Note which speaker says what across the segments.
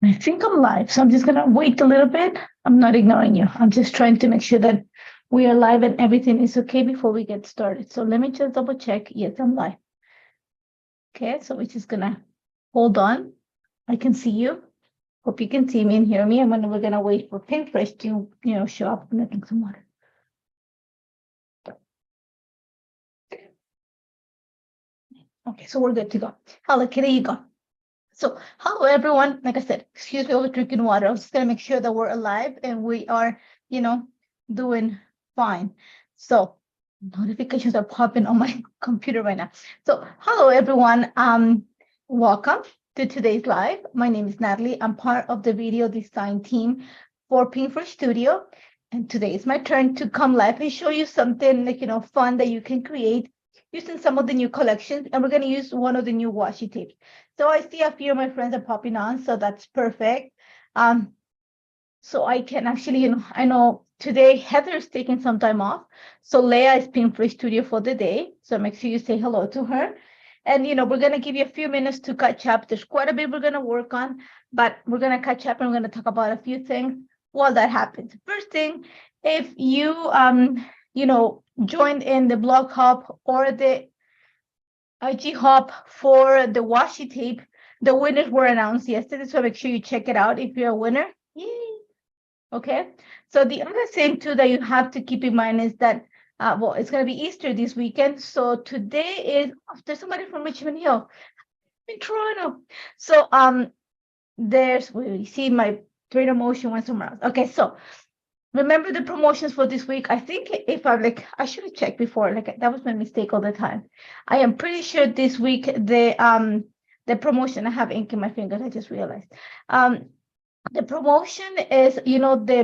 Speaker 1: I think I'm live, so I'm just gonna wait a little bit. I'm not ignoring you. I'm just trying to make sure that we are live and everything is okay before we get started. So let me just double check. Yes, I'm live. Okay, so we're just gonna hold on. I can see you. Hope you can see me and hear me. And then we're gonna wait for Pinterest to show up. I'm gonna drink some water. Okay, so we're good to go. Okay, there you go. So hello everyone. Like I said, excuse me over drinking water. I was just gonna make sure that we're alive and we are, doing fine. So notifications are popping on my computer right now. So hello everyone. Welcome to today's live. My name is Nathalie. I'm part of the video design team for Pinterest Studio. And today is my turn to come live and show you something fun that you can create using some of the new collections. And we're going to use one of the new washi tapes. So I see a few of my friends are popping on, so that's perfect. So I can actually, I know today Heather's taking some time off. So Leah is Pinterest Studio for the day. So make sure you say hello to her. And, we're going to give you a few minutes to catch up. There's quite a bit we're going to work on, but we're going to catch up and we're going to talk about a few things while that happens. First thing, if you, joined in the blog hub or the IG hub for the washi tape, the winners were announced yesterday. So make sure you check it out if you're a winner. Yay. Okay. So the other thing too that you have to keep in mind is that it's going to be Easter this weekend. So today is there's somebody from Richmond Hill in Toronto. So we see my trainer motion went somewhere else. Okay, so remember the promotions for this week. I think if I should have checked before. That was my mistake all the time. I am pretty sure this week the promotion, I have ink in my fingers. I just realized. The promotion is, the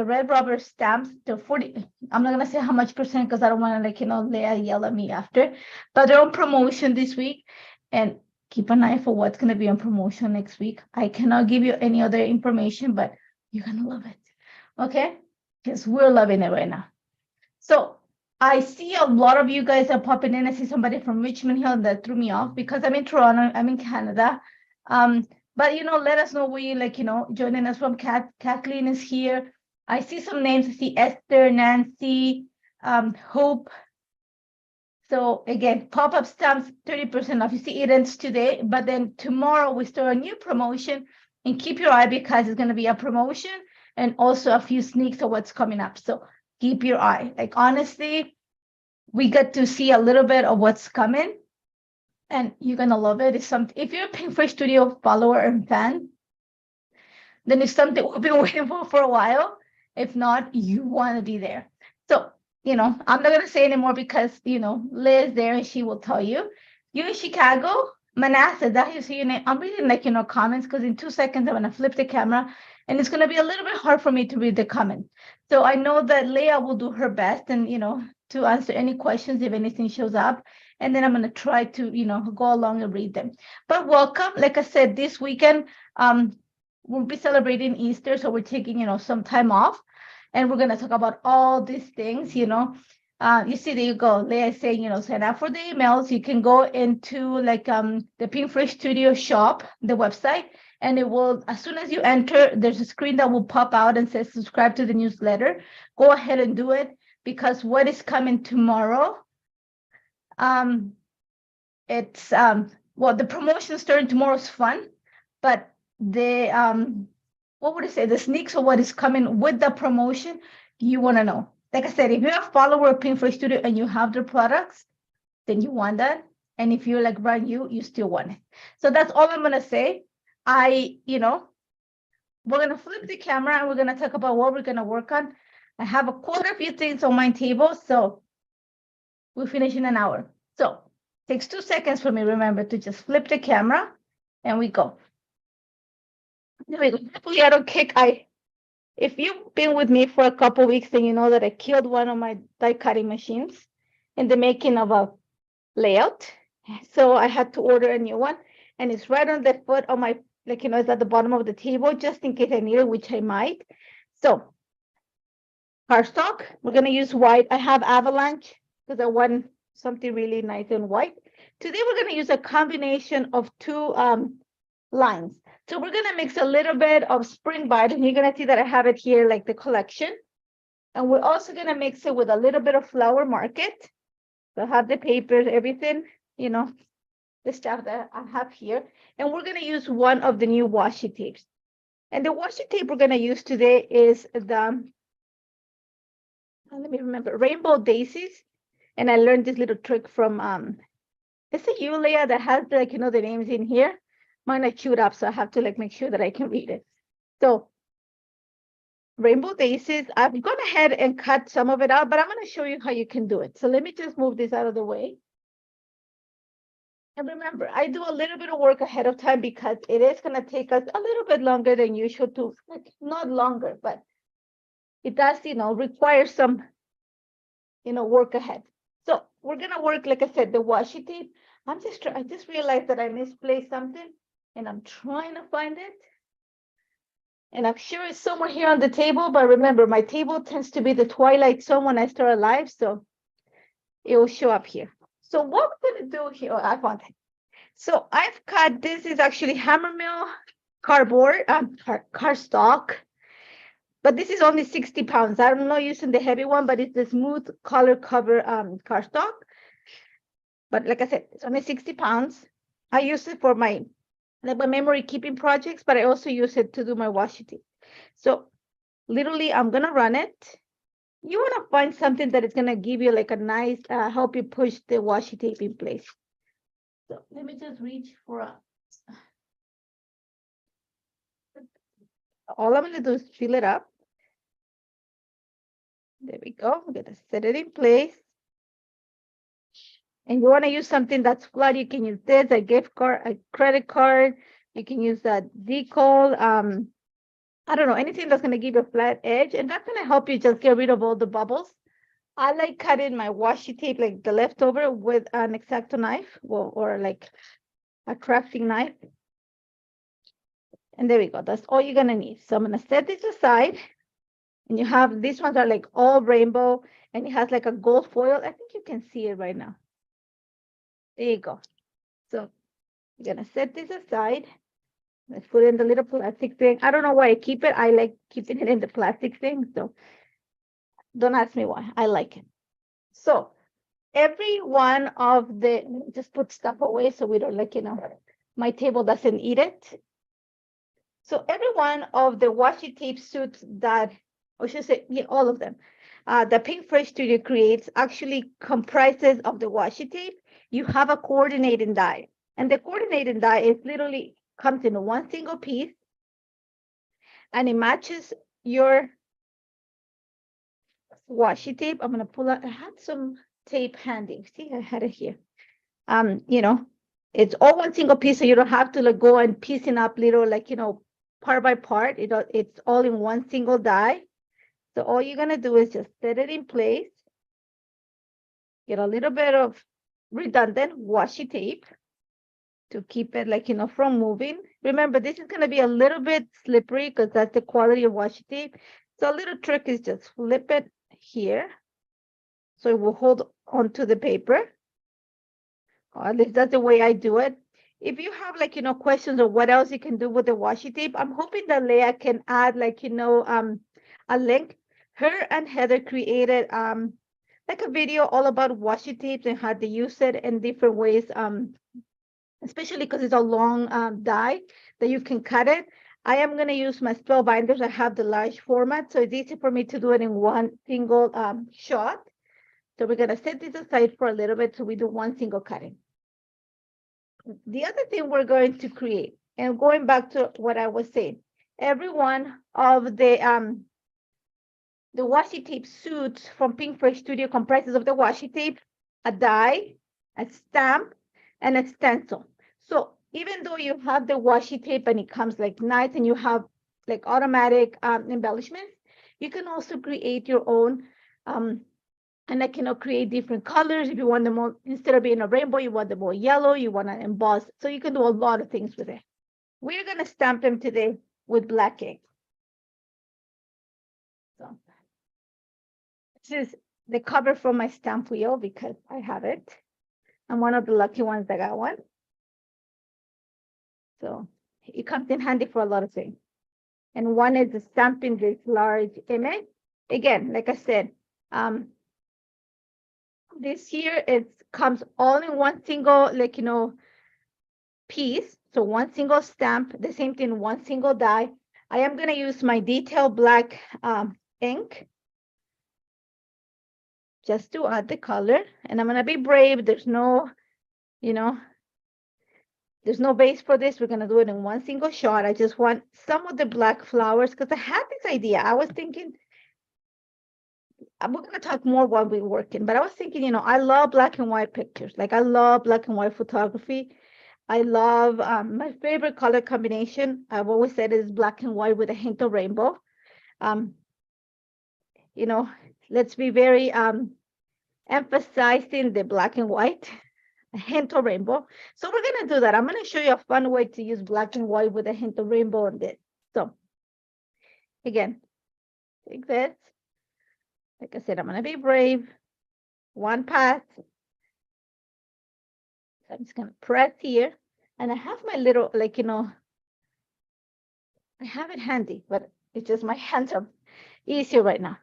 Speaker 1: red rubber stamps, the 40, I'm not gonna say how much percent because I don't want to Leah yell at me after, but they're on promotion this week. And keep an eye for what's gonna be on promotion next week. I cannot give you any other information, but you're gonna love it, okay? Because we're loving it right now. So I see a lot of you guys are popping in. I see somebody from Richmond Hill that threw me off because I'm in Toronto, I'm in Canada. But let us know where you joining us from. Kathleen is here. I see some names. I see Esther, Nancy, Hope. So again, pop-up stamps, 30% off. You see it ends today, but then tomorrow we start a new promotion. And keep your eye because it's going to be a promotion and also a few sneaks of what's coming up. So keep your eye. Honestly, we get to see a little bit of what's coming. And you're gonna love it. It's something. If you're a Pinterest Studio follower and fan, then it's something we've been waiting for a while. If not, you want to be there. So I'm not gonna say anymore because Liz there and she will tell you. You in Chicago, Manasseh, that you see your name. I'm reading comments because in 2 seconds I'm gonna flip the camera and it's gonna be a little bit hard for me to read the comment. So I know that Leah will do her best and to answer any questions if anything shows up. And then I'm going to try to, go along and read them. But welcome. Like I said, this weekend, we'll be celebrating Easter. So we're taking, some time off. And we're going to talk about all these things, You see, there you go. Leah is saying, sign up for the emails. You can go into the Pinterest Studio shop, the website. And it will, as soon as you enter, there's a screen that will pop out and says subscribe to the newsletter. Go ahead and do it because what is coming tomorrow, it's the promotion starting tomorrow is fun, but the the sneaks of what is coming with the promotion, you want to know. Like I said, if you're a follower of Pinterest Studio and you have the products, then you want that. And if you're like brand new, you still want it. So that's all I'm gonna say. We're gonna flip the camera and we're gonna talk about what we're gonna work on. I have quite a few things on my table, so we'll finish in an hour. So takes 2 seconds for me, remember, to just flip the camera and we go. There we go. Hopefully I don't kick. If you've been with me for a couple weeks, then you know that I killed one of my die cutting machines in the making of a layout. So I had to order a new one and it's right on the foot of my, it's at the bottom of the table, just in case I need it, which I might. So cardstock, we're gonna use white. I have Avalanche because I want something really nice and white. Today, we're going to use a combination of two lines. So we're gonna mix a little bit of spring bite, and you're gonna see that I have it here, like the collection. And we're also gonna mix it with a little bit of flower market. So I have the papers, everything, you know, the stuff that I have here. And we're gonna use one of the new washi tapes. And the washi tape we're gonna use today is the, let me remember, Rainbow Daisies. And I learned this little trick from, it's a Leah, that has like, you know, the names in here. Mine are chewed up, so I have to like make sure that I can read it. So Rainbow Daisies, I've gone ahead and cut some of it out, but I'm gonna show you how you can do it. So let me just move this out of the way. And remember, I do a little bit of work ahead of time because it is gonna take us a little bit longer than usual to, like, not longer, but it does, you know, require some, you know, work ahead. So we're gonna work, like I said, the washi tape. I just realized that I misplaced something and I'm trying to find it. And I'm sure it's somewhere here on the table, but remember, my table tends to be the twilight zone when I start a live, so it will show up here. So what we're gonna do here, oh, I found it. So I've cut, this is actually hammer mill cardboard, cardstock, but this is only 60 pounds. I'm not using the heavy one, but it's the smooth color cover cardstock. But like I said, it's only 60 pounds. I use it for my memory keeping projects, but I also use it to do my washi tape. So literally, I'm gonna run it. You wanna find something that is gonna give you like a nice, help you push the washi tape in place. So let me just reach for a, all I'm gonna do is fill it up. There we go, I'm gonna set it in place. And you wanna use something that's flat, you can use this, a gift card, a credit card, you can use that decal, I don't know, anything that's gonna give you a flat edge, and that's gonna help you just get rid of all the bubbles. I like cutting my washi tape, like the leftover, with an X-Acto knife, or like a crafting knife. And there we go, that's all you're gonna need. So I'm gonna set this aside, and you have, these ones are like all rainbow, and it has like a gold foil. I think you can see it right now. There you go. So you're gonna set this aside. Let's put in the little plastic thing. I don't know why I keep it. I like keeping it in the plastic thing. So don't ask me why. I like it. So every one of the, let me just put stuff away so we don't, like, you know, my table doesn't eat it. So every one of the washi tape suits that, or should I say, yeah, all of them, the Pink Fresh Studio creates actually comprises of the washi tape. You have a coordinating die, and the coordinating die is literally comes in one single piece, and it matches your washi tape. I'm gonna pull out, I had some tape handy. See, I had it here. You know, it's all one single piece, so you don't have to like go and piecing up little, like, you know, part by part. It's all in one single die. So all you're gonna do is just set it in place, get a little bit of redundant washi tape to keep it, like, you know, from moving. Remember, this is gonna be a little bit slippery because that's the quality of washi tape. So a little trick is just flip it here, so it will hold onto the paper. Or at least that's the way I do it. If you have, like, you know, questions or what else you can do with the washi tape, I'm hoping that Leah can add, like, you know, a link. Her and Heather created like a video all about washi tapes and how to use it in different ways, especially because it's a long die that you can cut it. I am going to use my spell binders. I have the large format, so it's easy for me to do it in one single shot. So we're going to set this aside for a little bit so we do one single cutting. The other thing we're going to create, and going back to what I was saying, every one of the washi tape suits from Pink Fresh Studio comprises of the washi tape, a die, a stamp, and a stencil. So even though you have the washi tape and it comes like nice and you have like automatic embellishments, you can also create your own, and I can create different colors. If you want them all, instead of being a rainbow, you want them all yellow, you want to emboss. So you can do a lot of things with it. We're going to stamp them today with black ink. So this is the cover from my stamp wheel because I have it. I'm one of the lucky ones that got one. So it comes in handy for a lot of things. And one is stamping this large image. Again, like I said, this here, it comes all in one single, like, piece. So one single stamp, the same thing, one single die. I am going to use my detail black ink just to add the color. And I'm going to be brave. There's no, there's no base for this. We're going to do it in one single shot. I just want some of the black flowers because I had this idea. I was thinking, we're going to talk more while we're working, but I was thinking, I love black and white pictures. Like I love black and white photography. I love my favorite color combination. I've always said is black and white with a hint of rainbow. Let's be very emphasizing the black and white, a hint of rainbow. So we're going to do that. I'm going to show you a fun way to use black and white with a hint of rainbow on this. So again, take this. Like I said, I'm going to be brave. One pass. So I'm just going to press here. And I have my little, I have it handy, but it's just my hands are easier right now.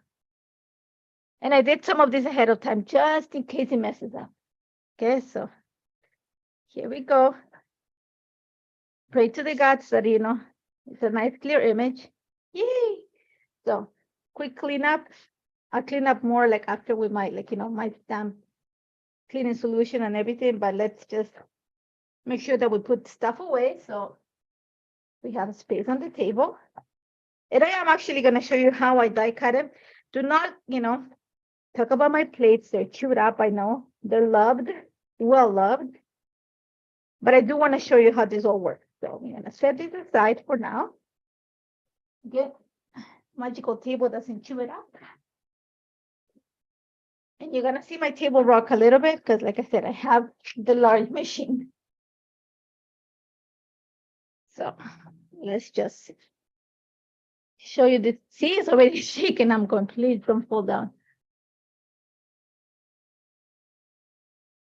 Speaker 1: And I did some of this ahead of time, just in case it messes up. Okay, so here we go. Pray to the gods that, it's a nice clear image. Yay! So quick cleanup. I'll clean up more like after with my, my stamp cleaning solution and everything, but let's just make sure that we put stuff away so we have a space on the table. And I am actually going to show you how I die cut them. Do not, talk about my plates. They're chewed up, I know. They're loved, well loved. But I do want to show you how this all works. So I'm going to set this aside for now. Get magical table doesn't chew it up. And you're going to see my table rock a little bit because, like I said, I have the large machine. So let's just show you this. See, it's already shaking. I'm going, please don't fall down.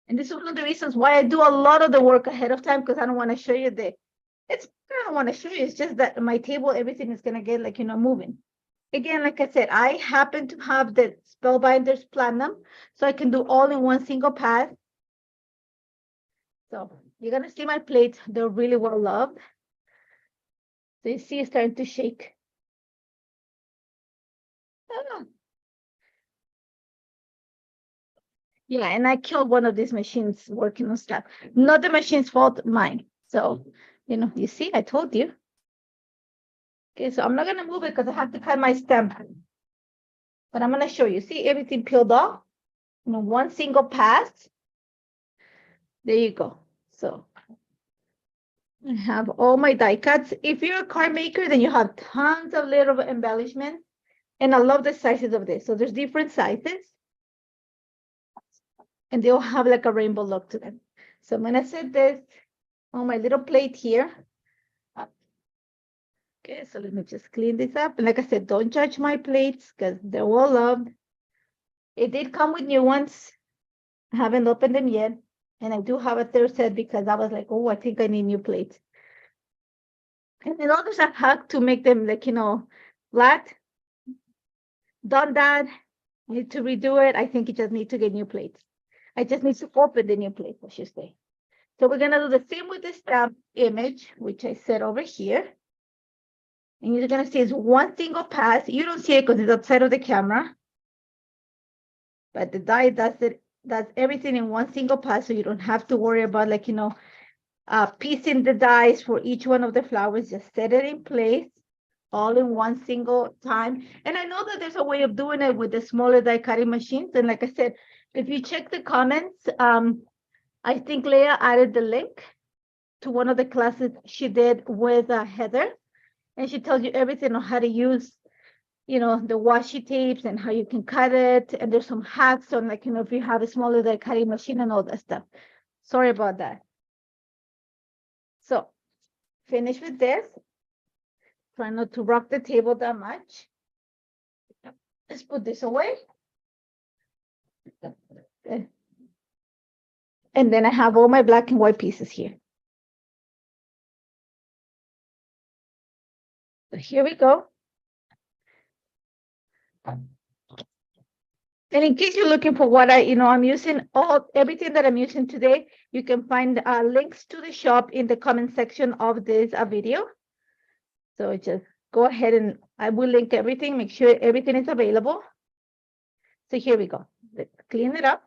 Speaker 1: And this is one of the reasons why I do a lot of the work ahead of time, because I don't want to show you I don't want to show you. It's just that my table, everything is going to get moving. Again, like I said, I happen to have the Spellbinders Platinum, so I can do all in one single pass. So you're going to see my plates. They're really well loved. So you see it's starting to shake. Yeah, and I killed one of these machines working on stuff. Not the machine's fault, mine. So, you see, I told you. Okay, so I'm not going to move it because I have to cut my stamp. But I'm going to show you. See, everything peeled off. One single pass. There you go. So I have all my die cuts. If you're a card maker, then you have tons of little embellishments. And I love the sizes of this. So there's different sizes. And they all have like a rainbow look to them. So I'm going to set this on my little plate here. Okay, so let me just clean this up. And like I said, don't judge my plates because they're well loved. It did come with new ones. I haven't opened them yet. And I do have a third set because I was like, oh, I think I need new plates. And then others I've had to make them flat. Done that. Need to redo it. I think you just need to get new plates. I just need to open the new plate, I should say. So we're going to do the same with the stamp image, which I set over here. And you're going to see it's one single pass. You don't see it because it's outside of the camera. But the die does everything in one single pass, so you don't have to worry about piecing the dies for each one of the flowers. Just set it in place all in one single time. And I know that there's a way of doing it with the smaller die cutting machines. And like I said, if you check the comments, I think Leah added the link to one of the classes she did with Heather. And she tells you everything on how to use, the washi tapes and how you can cut it. And there's some hacks on if you have a smaller die cutting machine and all that stuff. Sorry about that. So finish with this. Try not to rock the table that much. Let's put this away. And then I have all my black and white pieces here. here we go. And in case you're looking for what I'm using everything that I'm using today, you can find links to the shop in the comment section of this video. So just go ahead and I will link everything, make sure everything is available. So here we go. Let's clean it up.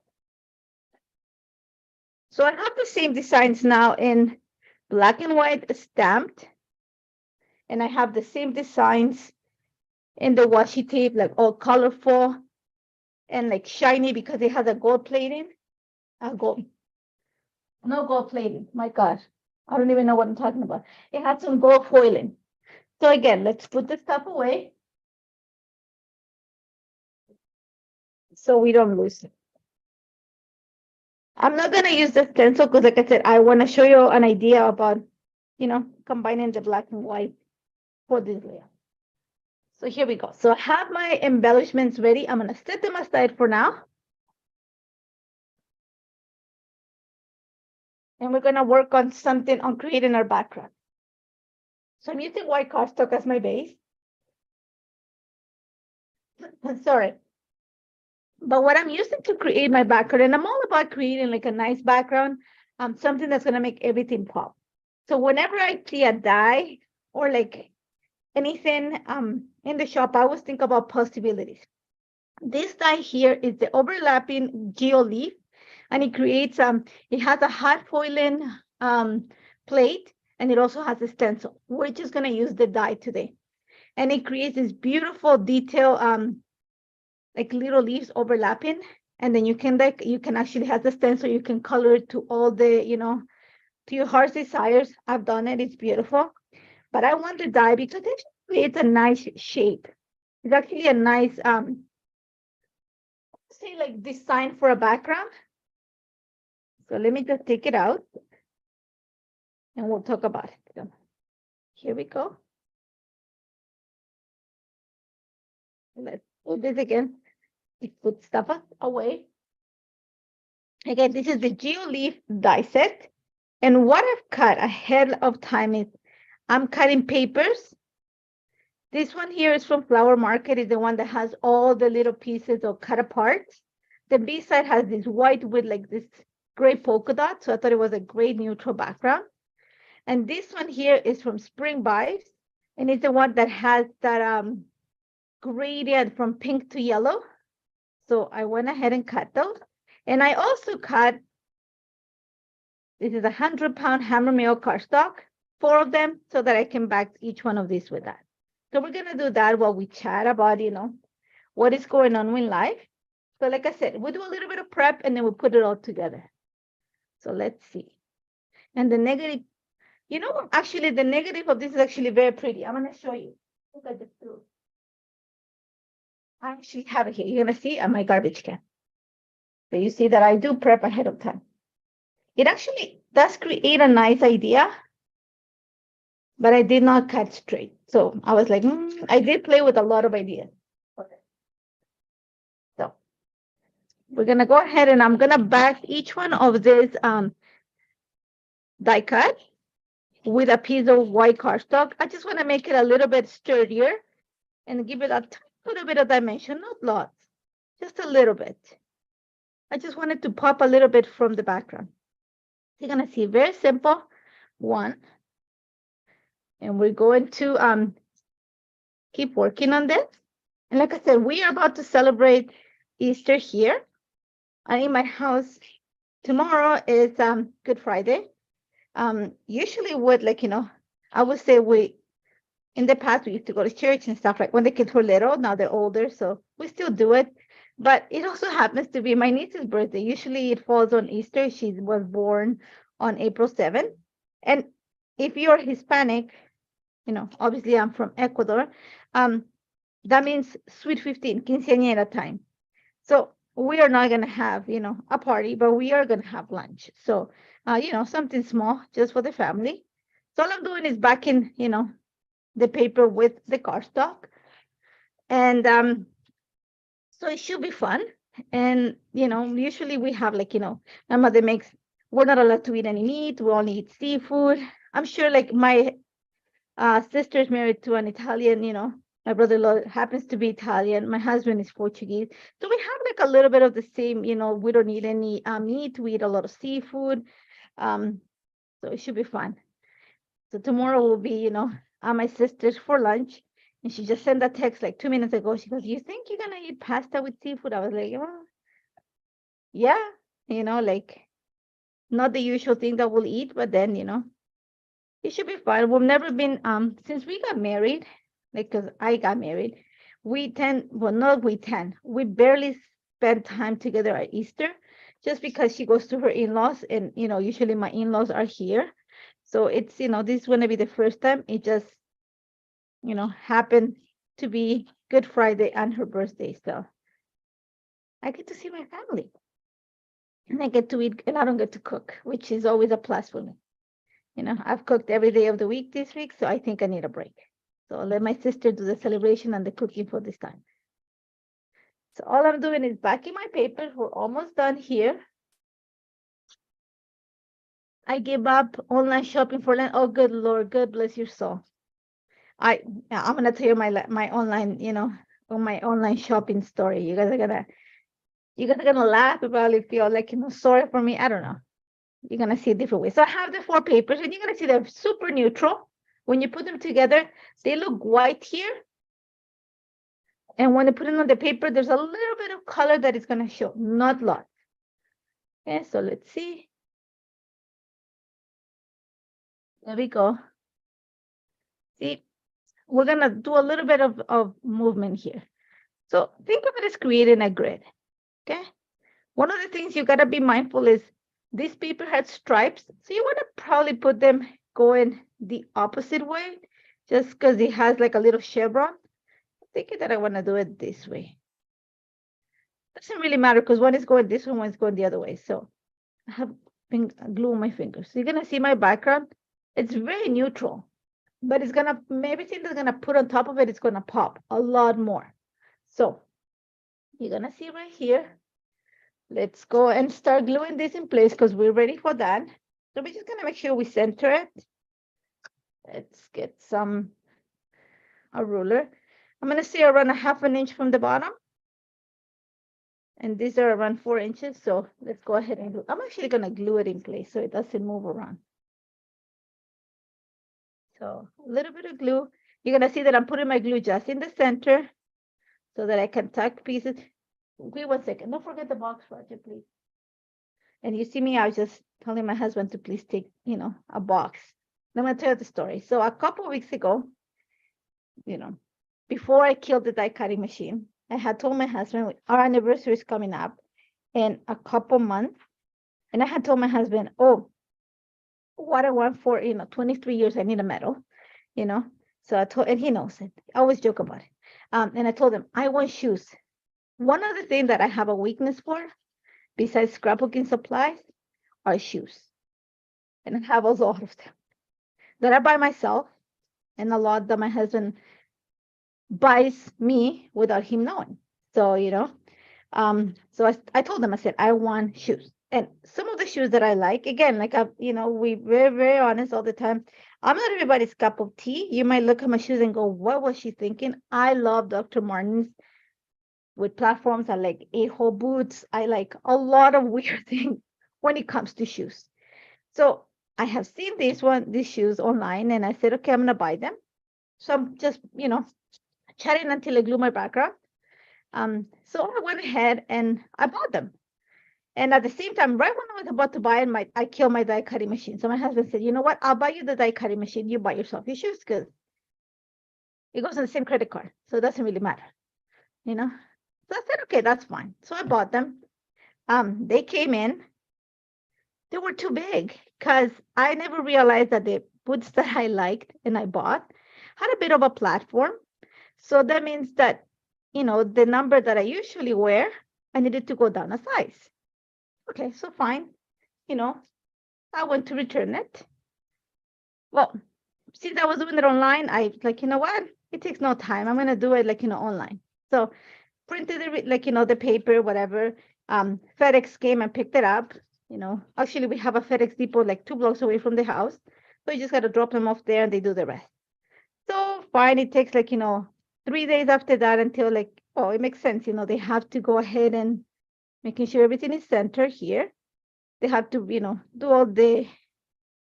Speaker 1: So I have the same designs now in black and white stamped. And I have the same designs in the washi tape, like all colorful and like shiny because it has a gold plating. No gold plating, my gosh. I don't even know what I'm talking about. It had some gold foiling. So again, let's put this stuff away so we don't lose it. I'm not gonna use the stencil because like I said, I wanna show you an idea about, combining the black and white for this layer. So here we go. So I have my embellishments ready. I'm gonna set them aside for now. And we're gonna work on creating our background. So I'm using white cardstock as my base. Sorry. But what I'm using to create my background, and I'm all about creating like a nice background, something that's gonna make everything pop. So whenever I see a die or like anything in the shop, I always think about possibilities. This die here is the overlapping geo leaf, and it creates it has a hot foiling plate, and it also has a stencil. We're just gonna use the die today, and it creates this beautiful detail, like little leaves overlapping, and then you can actually have the stencil. You can color it to all the to your heart's desires. I've done it; it's beautiful. But I want the die because it creates a nice shape. It's actually a nice say like design for a background. So let me just take it out and we'll talk about it. So here we go. Let's do this again. We put stuff away. Again, this is the GeoLeaf die set. And what I've cut ahead of time is I'm cutting papers. This one here is from Flower Market, is the one that has all the little pieces of cut apart. The B side has this white with like this gray polka dot. So I thought it was a great neutral background. And this one here is from Spring Vibes. And it's the one that has that gradient from pink to yellow. So I went ahead and cut those. And I also cut, this is a 100-pound Hammermill cardstock, 4 of them, so that I can back each one of these with that. So we're gonna do that while we chat about, what is going on in life. So like I said, we'll do a little bit of prep and then we'll put it all together. So let's see. And the negative, actually the negative of this is actually very pretty. I'm gonna show you. Look at this too. I actually have it here. You're gonna see on my garbage can. So you see that I do prep ahead of time. It actually does create a nice idea, but I did not cut straight. So I was like, I did play with a lot of ideas. Okay. So we're gonna go ahead and I'm gonna back each one of these die cut with a piece of white cardstock. I just want to make it a little bit sturdier and give it a little bit of dimension, not lots, just a little bit. I just wanted to pop a little bit from the background. You're gonna see very simple one. And we're going to keep working on this. And like I said, we are about to celebrate Easter here. And in my house, tomorrow is Good Friday. Usually would I would say in the past we used to go to church and stuff, like when the kids were little. Now they're older, so we still do it. But it also happens to be my niece's birthday. Usually it falls on Easter. She was born on April 7th. And if you're Hispanic, obviously I'm from Ecuador. That means Sweet 15, quinceañera time. So we are not gonna have, a party, but we are gonna have lunch. So, something small just for the family. So all I'm doing is backing, the paper with the cardstock. And so it should be fun. And, usually we have my mother makes, we're not allowed to eat any meat. We only eat seafood. I'm sure my sister's married to an Italian, my brother-in-law happens to be Italian. My husband is Portuguese. So we have like a little bit of the same, we don't eat any meat. We eat a lot of seafood. So it should be fun. So tomorrow will be, at my sister's for lunch. And she just sent a text like 2 minutes ago. She goes, "You think you're going to eat pasta with seafood?" I was like, "Oh, yeah, like not the usual thing that we'll eat, but then, it should be fun. We've never been, since we got married, like, because I got married, we barely spend time together at Easter, just because she goes to her in-laws, and, usually my in-laws are here. So it's, this is going to be the first time. It just, happened to be Good Friday and her birthday. So I get to see my family. And I get to eat, and I don't get to cook, which is always a plus for me. I've cooked every day of the week this week, so I think I need a break. So I'll let my sister do the celebration and the cooking for this time. So all I'm doing is backing my papers. We're almost done here. I give up online shopping for land. Oh, good Lord, God bless your soul. I'm gonna tell you my online, my online shopping story. You guys are gonna laugh, and probably feel like, sorry for me. I don't know. You're gonna see a different way. So I have the 4 papers, and you're gonna see they're super neutral. When you put them together, they look white here. And when you put it on the paper, there's a little bit of color that is gonna show, not lots. Okay, so let's see. There we go. See, we're gonna do a little bit of movement here. So think of it as creating a grid, okay? One of the things you gotta be mindful is this paper has stripes, so you wanna probably put them going the opposite way, just because it has like a little chevron. I'm thinking that I wanna do it this way. Doesn't really matter, because one is going this way, one is going the other way. So I have glue on my fingers. So you're gonna see my background. It's very neutral, but it's gonna, everything that's gonna put on top of it is gonna pop a lot more. So you're gonna see right here. Let's go and start gluing this in place, because we're ready for that. So we're just gonna make sure we center it. Let's get a ruler. I'm gonna say around a 1/2 inch from the bottom. And these are around 4 inches. So let's go ahead and glue. I'm actually gonna glue it in place so it doesn't move around. So a little bit of glue. You're gonna see that I'm putting my glue just in the center so that I can tuck pieces. Wait 1 second. Don't forget the box, Roger, please. And you see me, I was just telling my husband to please take, a box. I'm gonna tell you the story. So a couple of weeks ago, before I killed the die cutting machine, I had told my husband our anniversary is coming up in a couple months. And I had told my husband, oh, what I want for, 23 years, I need a medal, So I told, and he knows it. I always joke about it. And I told him, I want shoes. One of the things that I have a weakness for, besides scrapbooking supplies, are shoes. And I have a lot of them that I buy myself, and a lot that my husband buys me without him knowing. So, so I told him, I said, I want shoes. And some of the shoes that I like, again, like we very, very honest all the time. I'm not everybody's cup of tea. You might look at my shoes and go, what was she thinking? I love Dr. Martens with platforms. I like 8-hole boots. I like a lot of weird things when it comes to shoes. So I have seen these shoes online, and I said, okay, I'm gonna buy them. So I'm just, chatting until I glue my background. So I went ahead and I bought them. And at the same time, right when I was about to buy it, I killed my die cutting machine. So my husband said, you know what? I'll buy you the die cutting machine. You buy yourself your shoes, because it goes on the same credit card. So it doesn't really matter, So I said, okay, that's fine. So I bought them. They came in. They were too big, because I never realized that the boots that I liked and I bought had a bit of a platform. So that means that, the number that I usually wear, I needed to go down a size. Okay, so fine. I went to return it. Well, since I was doing it online, I like, you know what? It takes no time. I'm gonna do it like, online. So printed it, like, the paper, whatever. FedEx came and picked it up. Actually we have a FedEx depot like 2 blocks away from the house. So you just gotta drop them off there and they do the rest. fine. It takes like, 3 days after that until like, oh, it makes sense. They have to go ahead and making sure everything is centered here. They have to, do all the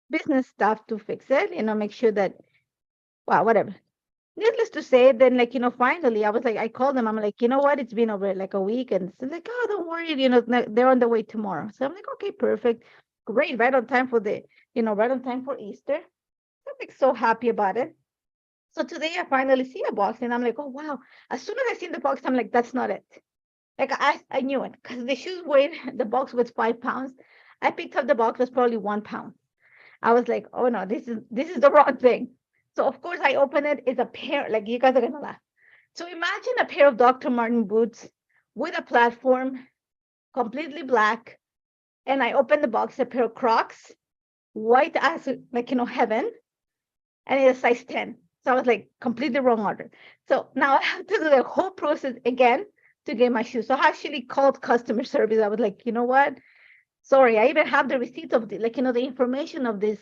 Speaker 1: business stuff to fix it, make sure that, well, whatever. Needless to say, then like, finally I called them. I'm like, you know what? It's been over like a week. And it's like, oh, don't worry, they're on the way tomorrow. So I'm like, okay, perfect. Great. Right on time for right on time for Easter. I'm like so happy about it. So today I finally see a box and I'm like, oh, wow. As soon as I seen the box, I'm like, that's not it. Like I knew it because the shoes weighed, the box was 5 pounds. I picked up the box, was probably 1 pound. I was like, oh no, this is the wrong thing. So of course I open it. It's a pair, like you guys are gonna laugh. So imagine a pair of Dr. Martin boots with a platform, completely black. And I open the box, a pair of Crocs, white as like, heaven. And it's a size 10. So I was like, completely wrong order. So now I have to do the whole process again to get my shoes. So I actually called customer service. I was like, you know what? Sorry, I even have the receipt of the, like, the information of this,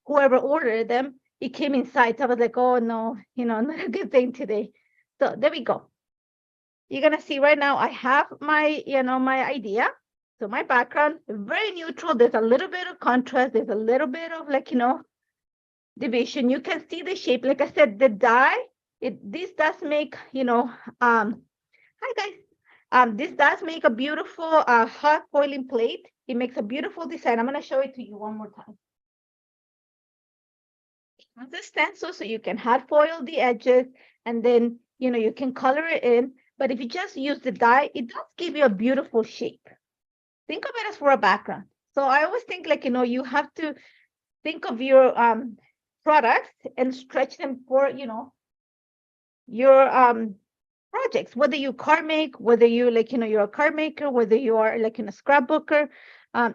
Speaker 1: whoever ordered them, it came inside. So I was like, oh no, not a good thing today. So there we go. You're gonna see right now, I have my, my idea. So my background, very neutral. There's a little bit of contrast. There's a little bit of like, division. You can see the shape. Like I said, the die, this does make, hi guys. This does make a beautiful hot foiling plate. It makes a beautiful design. I'm going to show it to you one more time. It's a stencil, so you can hot foil the edges, and then, you can color it in. But if you just use the die, it does give you a beautiful shape. Think of it as for a background. So I always think like, you have to think of your products and stretch them for, your projects, whether you card make, whether you like, you're a card maker, whether you are like in a scrapbooker,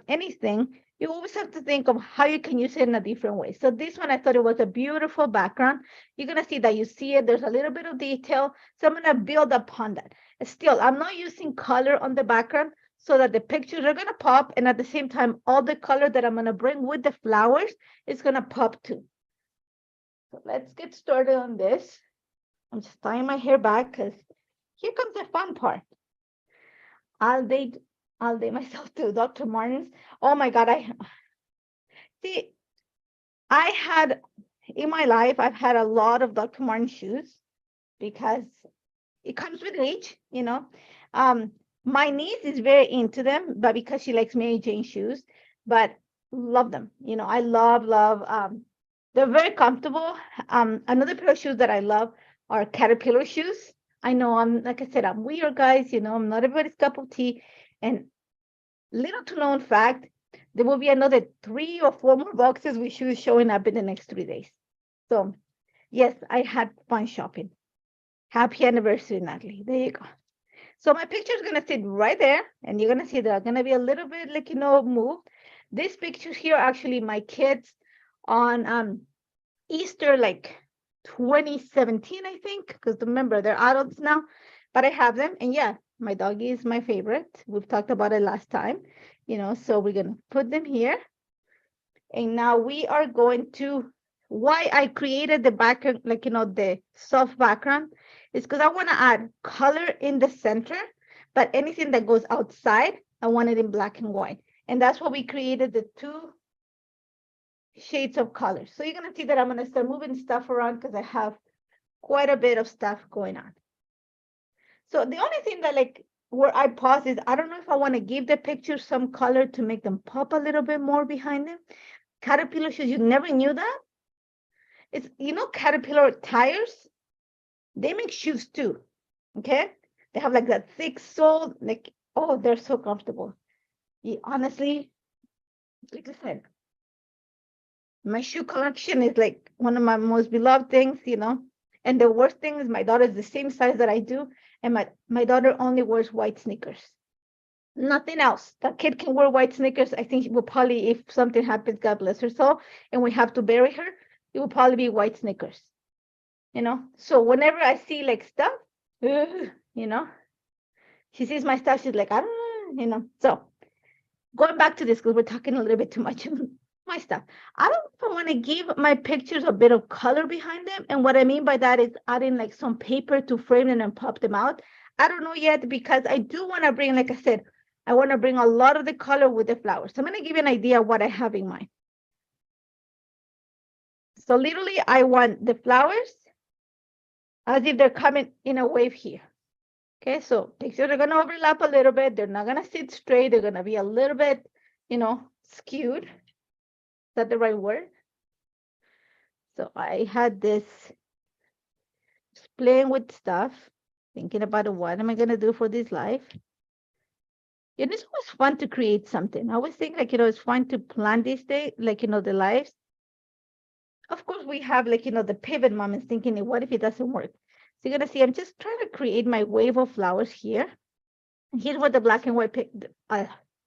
Speaker 1: anything, you always have to think of how you can use it in a different way. So this one, I thought it was a beautiful background. You're going to see that you see it. There's a little bit of detail. So I'm going to build upon that. Still, I'm not using color on the background so that the pictures are going to pop. And at the same time, all the color that I'm going to bring with the flowers is going to pop too. So let's get started on this. I'm just tying my hair back because here comes the fun part. I'll date myself to Dr. Martens. Oh my God, I had in my life, I've had a lot of Dr. Martens shoes because it comes with age, My niece is very into them, but because she likes Mary Jane shoes, but love them. I love, they're very comfortable. Another pair of shoes that I love are Caterpillar shoes. I know like I said, I'm weird, guys. I'm not everybody's cup of tea. And little to known fact, there will be another 3 or 4 more boxes with shoes showing up in the next 3 days. So yes, I had fun shopping. Happy anniversary, Natalie. There you go. So my picture is going to sit right there. And you're going to see that I'm going to be a little bit like, moved. This picture here, actually, my kids on Easter, like 2017, I think, because remember, they're adults now, but I have them. And yeah, my doggy is my favorite. We've talked about it last time, so we're going to put them here. And now we are going to, why I created the background, like, the soft background, is because I want to add color in the center, but anything that goes outside, I want it in black and white. And that's why we created the 2 shades of color. So you're going to see that I'm going to start moving stuff around because I have quite a bit of stuff going on. So the only thing that like where I pause is I don't know if I want to give the picture some color to make them pop a little bit more behind them. Caterpillar shoes, you never knew that? It's, Caterpillar tires, they make shoes too, okay? They have like that thick sole, like, oh, they're so comfortable. Honestly, like I said, my shoe collection is like one of my most beloved things, And the worst thing is my daughter is the same size that I do. And my daughter only wears white sneakers. Nothing else. That kid can wear white sneakers. I think she will probably, if something happens, God bless her soul, and we have to bury her, it will probably be white sneakers. So whenever I see like stuff, she sees my stuff, she's like, I don't know, So going back to this, because we're talking a little bit too much. my stuff. I don't know if I want to give my pictures a bit of color behind them. And what I mean by that is adding like some paper to frame them and pop them out. I don't know yet because I do want to bring, like I said, I want to bring a lot of the color with the flowers. So I'm going to give you an idea of what I have in mind. So literally I want the flowers as if they're coming in a wave here. Okay, so pictures are going to overlap a little bit. They're not going to sit straight. They're going to be a little bit, skewed. Is that the right word? So I had this just playing with stuff, thinking about what am I going to do for this life. And it's always fun to create something. I always think like, it's fun to plan this day, like, the lives. Of course, we have like, the pivot moments thinking, what if it doesn't work? So you're going to see, I'm just trying to create my wave of flowers here. And here's where the black and white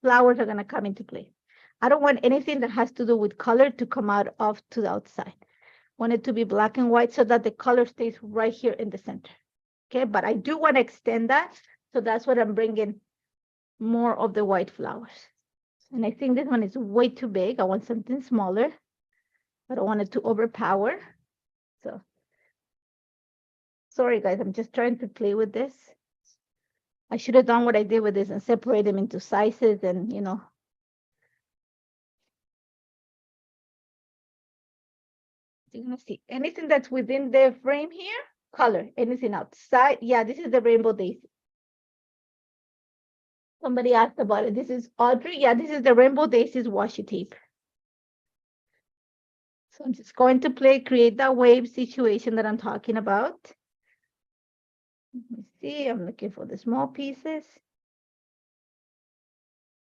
Speaker 1: flowers are going to come into play. I don't want anything that has to do with color to come out off to the outside. Want it to be black and white so that the color stays right here in the center. Okay, but I do want to extend that. So that's what I'm bringing more of the white flowers. And I think this one is way too big. I want something smaller. I don't want it to overpower. So, sorry guys, I'm just trying to play with this. I should have done what I did with this and separate them into sizes and, you're gonna see anything that's within the frame here, color, anything outside. Yeah, this is the Rainbow Daisy. Somebody asked about it. This is Audrey. Yeah, this is the Rainbow Daisies Washi Tape. So I'm just going to create that wave situation that I'm talking about. Let me see, I'm looking for the small pieces.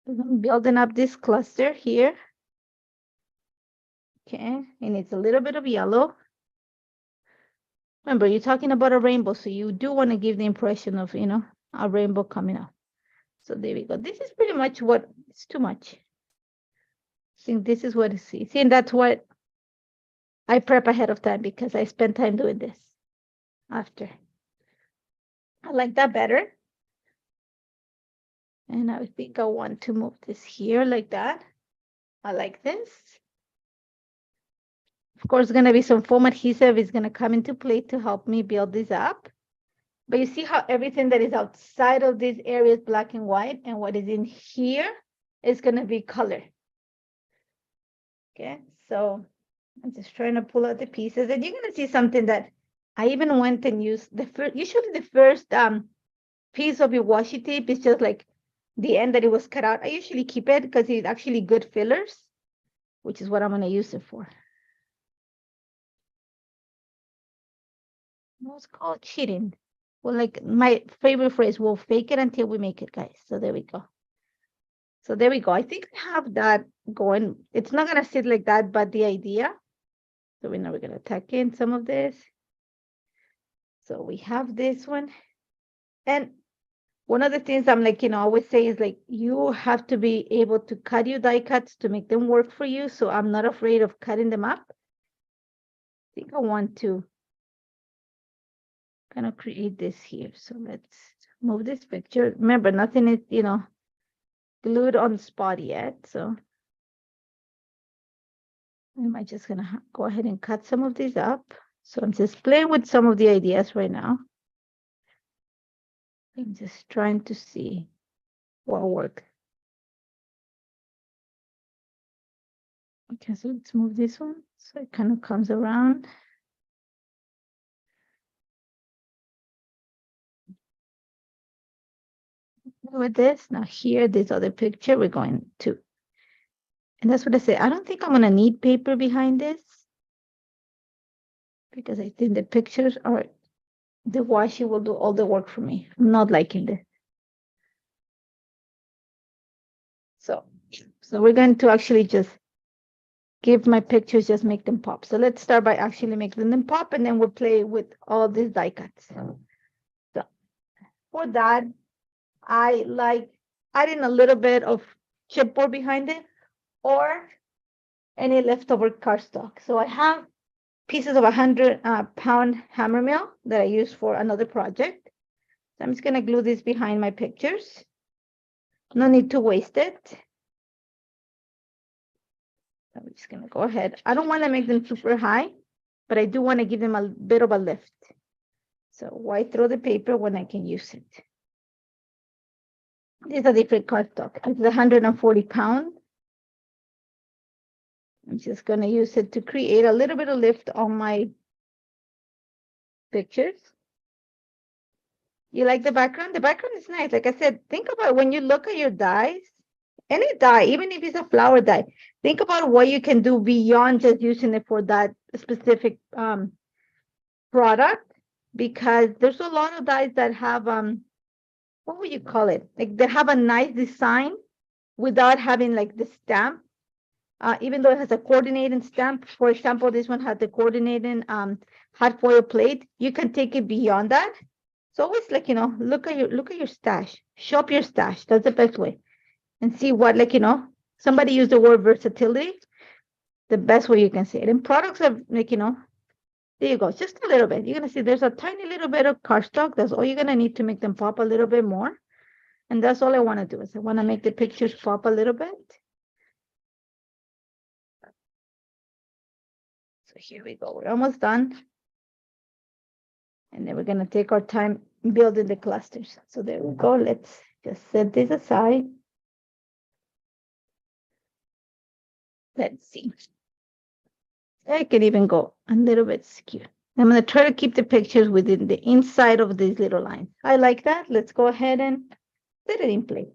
Speaker 1: I'm building up this cluster here. Okay, and it's a little bit of yellow. Remember, you're talking about a rainbow, so you do want to give the impression of, a rainbow coming up. So there we go. This is pretty much what, it's too much. I think this is what I see. See, and that's what I prep ahead of time because I spent time doing this after. I like that better. And I think I want to move this here like that. I like this. Of course, going to be some foam adhesive is going to come into play to help me build this up. But you see how everything that is outside of this area is black and white, and what is in here is going to be color. Okay, so I'm just trying to pull out the pieces, and you're going to see something that I even went and used. Usually the first piece of your washi tape is just like the end that it was cut out. I usually keep it because it's actually good fillers, which is what I'm going to use it for. What's called cheating? Well, like my favorite phrase, we'll fake it until we make it, guys. So there we go. So there we go. I think I have that going. It's not going to sit like that, but the idea. So we know we're going to tuck in some of this. So we have this one. And one of the things I'm like, always say is like, you have to be able to cut your die cuts to make them work for you. So I'm not afraid of cutting them up. I think I want to kind of create this here. So let's move this picture. Remember, nothing is, glued on the spot yet. So am I just going to go ahead and cut some of these up? So I'm just playing with some of the ideas right now. I'm just trying to see what will work. Okay, so let's move this one. So it kind of comes around. With this, now here, this other picture, we're going to, and that's what I said. I don't think I'm going to need paper behind this because I think the pictures are, the washi will do all the work for me. I'm not liking this. So we're going to actually just give my pictures, just make them pop. So let's start by actually making them pop, and then we'll play with all these die cuts. So for that, I like adding a little bit of chipboard behind it or any leftover cardstock. So I have pieces of 100-pound hammer mill that I use for another project. So I'm just going to glue this behind my pictures. No need to waste it. I'm just gonna go ahead. I don't want to make them super high, but I do want to give them a bit of a lift. So why throw the paper when I can use it? This is a different cardstock. It's 140 pounds. I'm just going to use it to create a little bit of lift on my pictures. You like the background? The background is nice. Like I said, think about when you look at your dies, any die, even if it's a flower die, think about what you can do beyond just using it for that specific product, because there's a lot of dies that have, what would you call it? Like they have a nice design without having like the stamp. Even though it has a coordinating stamp, for example, this one has the coordinating hot foil plate. You can take it beyond that. So always like, look at your stash, shop your stash. That's the best way, and see what, like, somebody used the word versatility. The best way you can say it. And products are like, there you go, just a little bit. You're gonna see there's a tiny little bit of cardstock. That's all you're gonna need to make them pop a little bit more. And that's all I want to do is I want to make the pictures pop a little bit. So here we go. We're almost done. And then we're going to take our time building the clusters. So there we go. Let's just set this aside. Let's see. I can even go a little bit skew. I'm going to try to keep the pictures within the inside of these little lines. I like that. Let's go ahead and set it in place.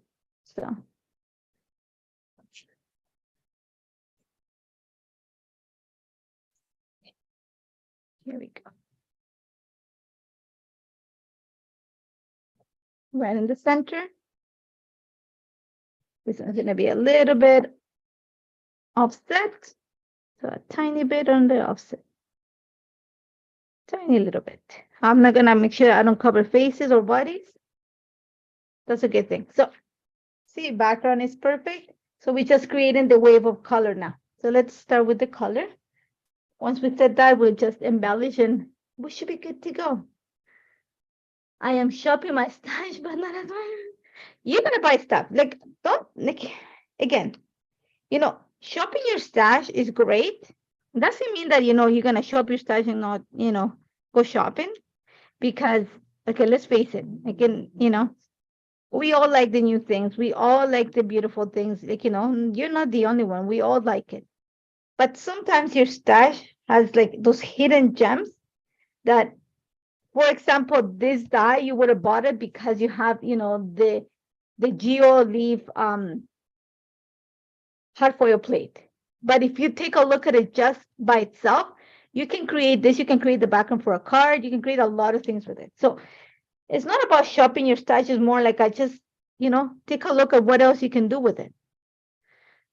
Speaker 1: So here we go. Right in the center. This one's going to be a little bit offset. So a tiny bit on the offset. Tiny little bit. I'm not going to make sure I don't cover faces or bodies. That's a good thing. So see, background is perfect. So we're just creating the wave of color now. So let's start with the color. Once we set that, we'll just embellish and we should be good to go. I am shopping my stash, but not as well. You're gonna buy stuff. Like, don't, like, again, shopping your stash is great. Doesn't mean that, you're gonna shop your stash and not, go shopping. Because, okay, let's face it. Again, we all like the new things. We all like the beautiful things. Like, you're not the only one. We all like it. But sometimes your stash has like those hidden gems that, for example, this die, you would have bought it because you have, the geo leaf hard foil plate. But if you take a look at it just by itself, you can create this. You can create the background for a card. You can create a lot of things with it. So it's not about shopping your stash. It's more like I just, take a look at what else you can do with it.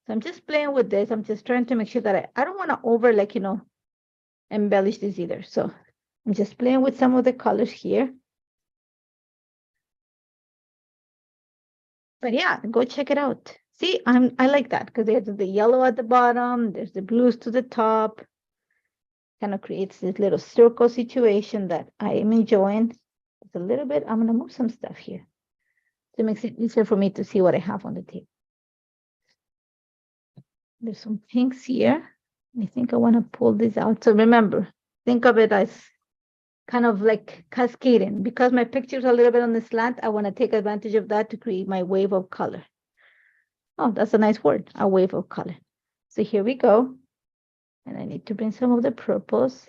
Speaker 1: So I'm just playing with this. I'm just trying to make sure that I don't want to over, like, embellish this either. So I'm just playing with some of the colors here. But yeah, go check it out. See, I like that because there's the yellow at the bottom. There's the blues to the top. Kind of creates this little circle situation that I am enjoying. It's a little bit, I'm going to move some stuff here. So it makes it easier for me to see what I have on the table. There's some pinks here. I think I want to pull this out. So remember, think of it as kind of like cascading. Because my picture's a little bit on the slant, I want to take advantage of that to create my wave of color. Oh, that's a nice word, a wave of color. So here we go. And I need to bring some of the purples.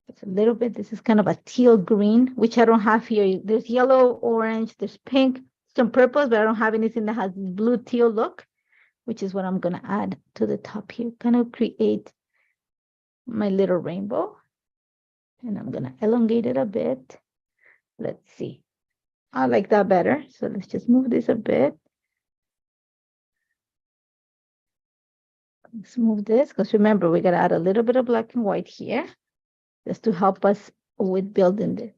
Speaker 1: It's a little bit, this is kind of a teal green, which I don't have here. There's yellow, orange, there's pink, some purples, but I don't have anything that has this blue teal look, which is what I'm going to add to the top here. Kind of create my little rainbow. And I'm going to elongate it a bit. Let's see. I like that better. So let's just move this a bit. Let's move this, because remember, we got to add a little bit of black and white here, just to help us with building this.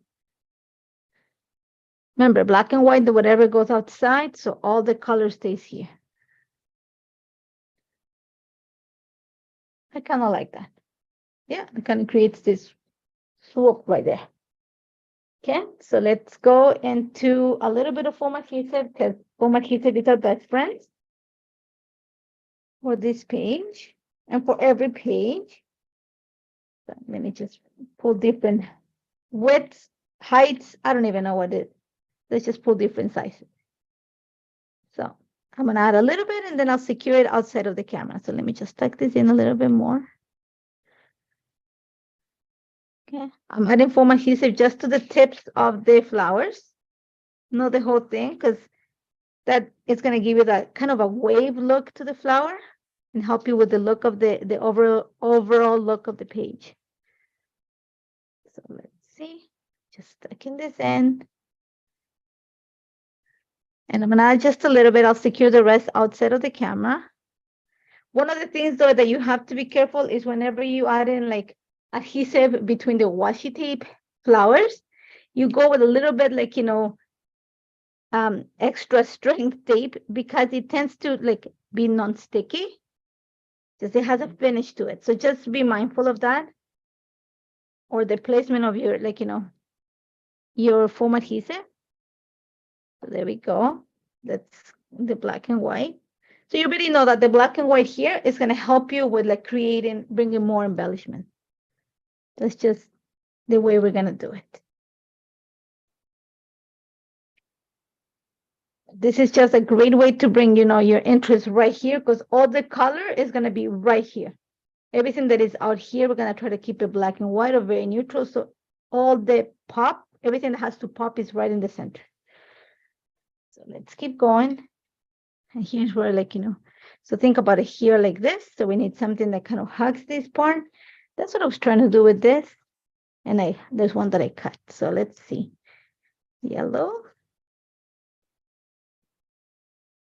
Speaker 1: Remember, black and white, whatever goes outside, so all the color stays here. I kind of like that. Yeah, it kind of creates this swoop right there. Okay, so let's go into a little bit of foam adhesive, because foam adhesive is our best friend for this page. And for every page, so let me just pull different widths, heights. I don't even know what it is. Let's just pull different sizes. So I'm gonna add a little bit and then I'll secure it outside of the camera. So let me just tuck this in a little bit more. Okay, I'm adding foam adhesive just to the tips of the flowers, not the whole thing, because that is going to give you that kind of a wave look to the flower and help you with the look of the overall look of the page. So let's see, just tucking this in. And I'm going to add just a little bit. I'll secure the rest outside of the camera. One of the things, though, that you have to be careful is whenever you add in like adhesive between the washi tape flowers, you go with a little bit like, extra strength tape because it tends to like be non-sticky. Just it has a finish to it. So just be mindful of that. Or the placement of your, like, your foam adhesive. So there we go. That's the black and white. So you already know that the black and white here is going to help you with like bringing more embellishment. That's just the way we're going to do it. This is just a great way to bring, your interest right here because all the color is going to be right here. Everything that is out here, we're going to try to keep it black and white or very neutral. So all the pop, everything that has to pop is right in the center. So let's keep going. And here's where, like, so think about it here like this. So we need something that kind of hugs this part. That's what I was trying to do with this. And there's one that I cut. So let's see. Yellow.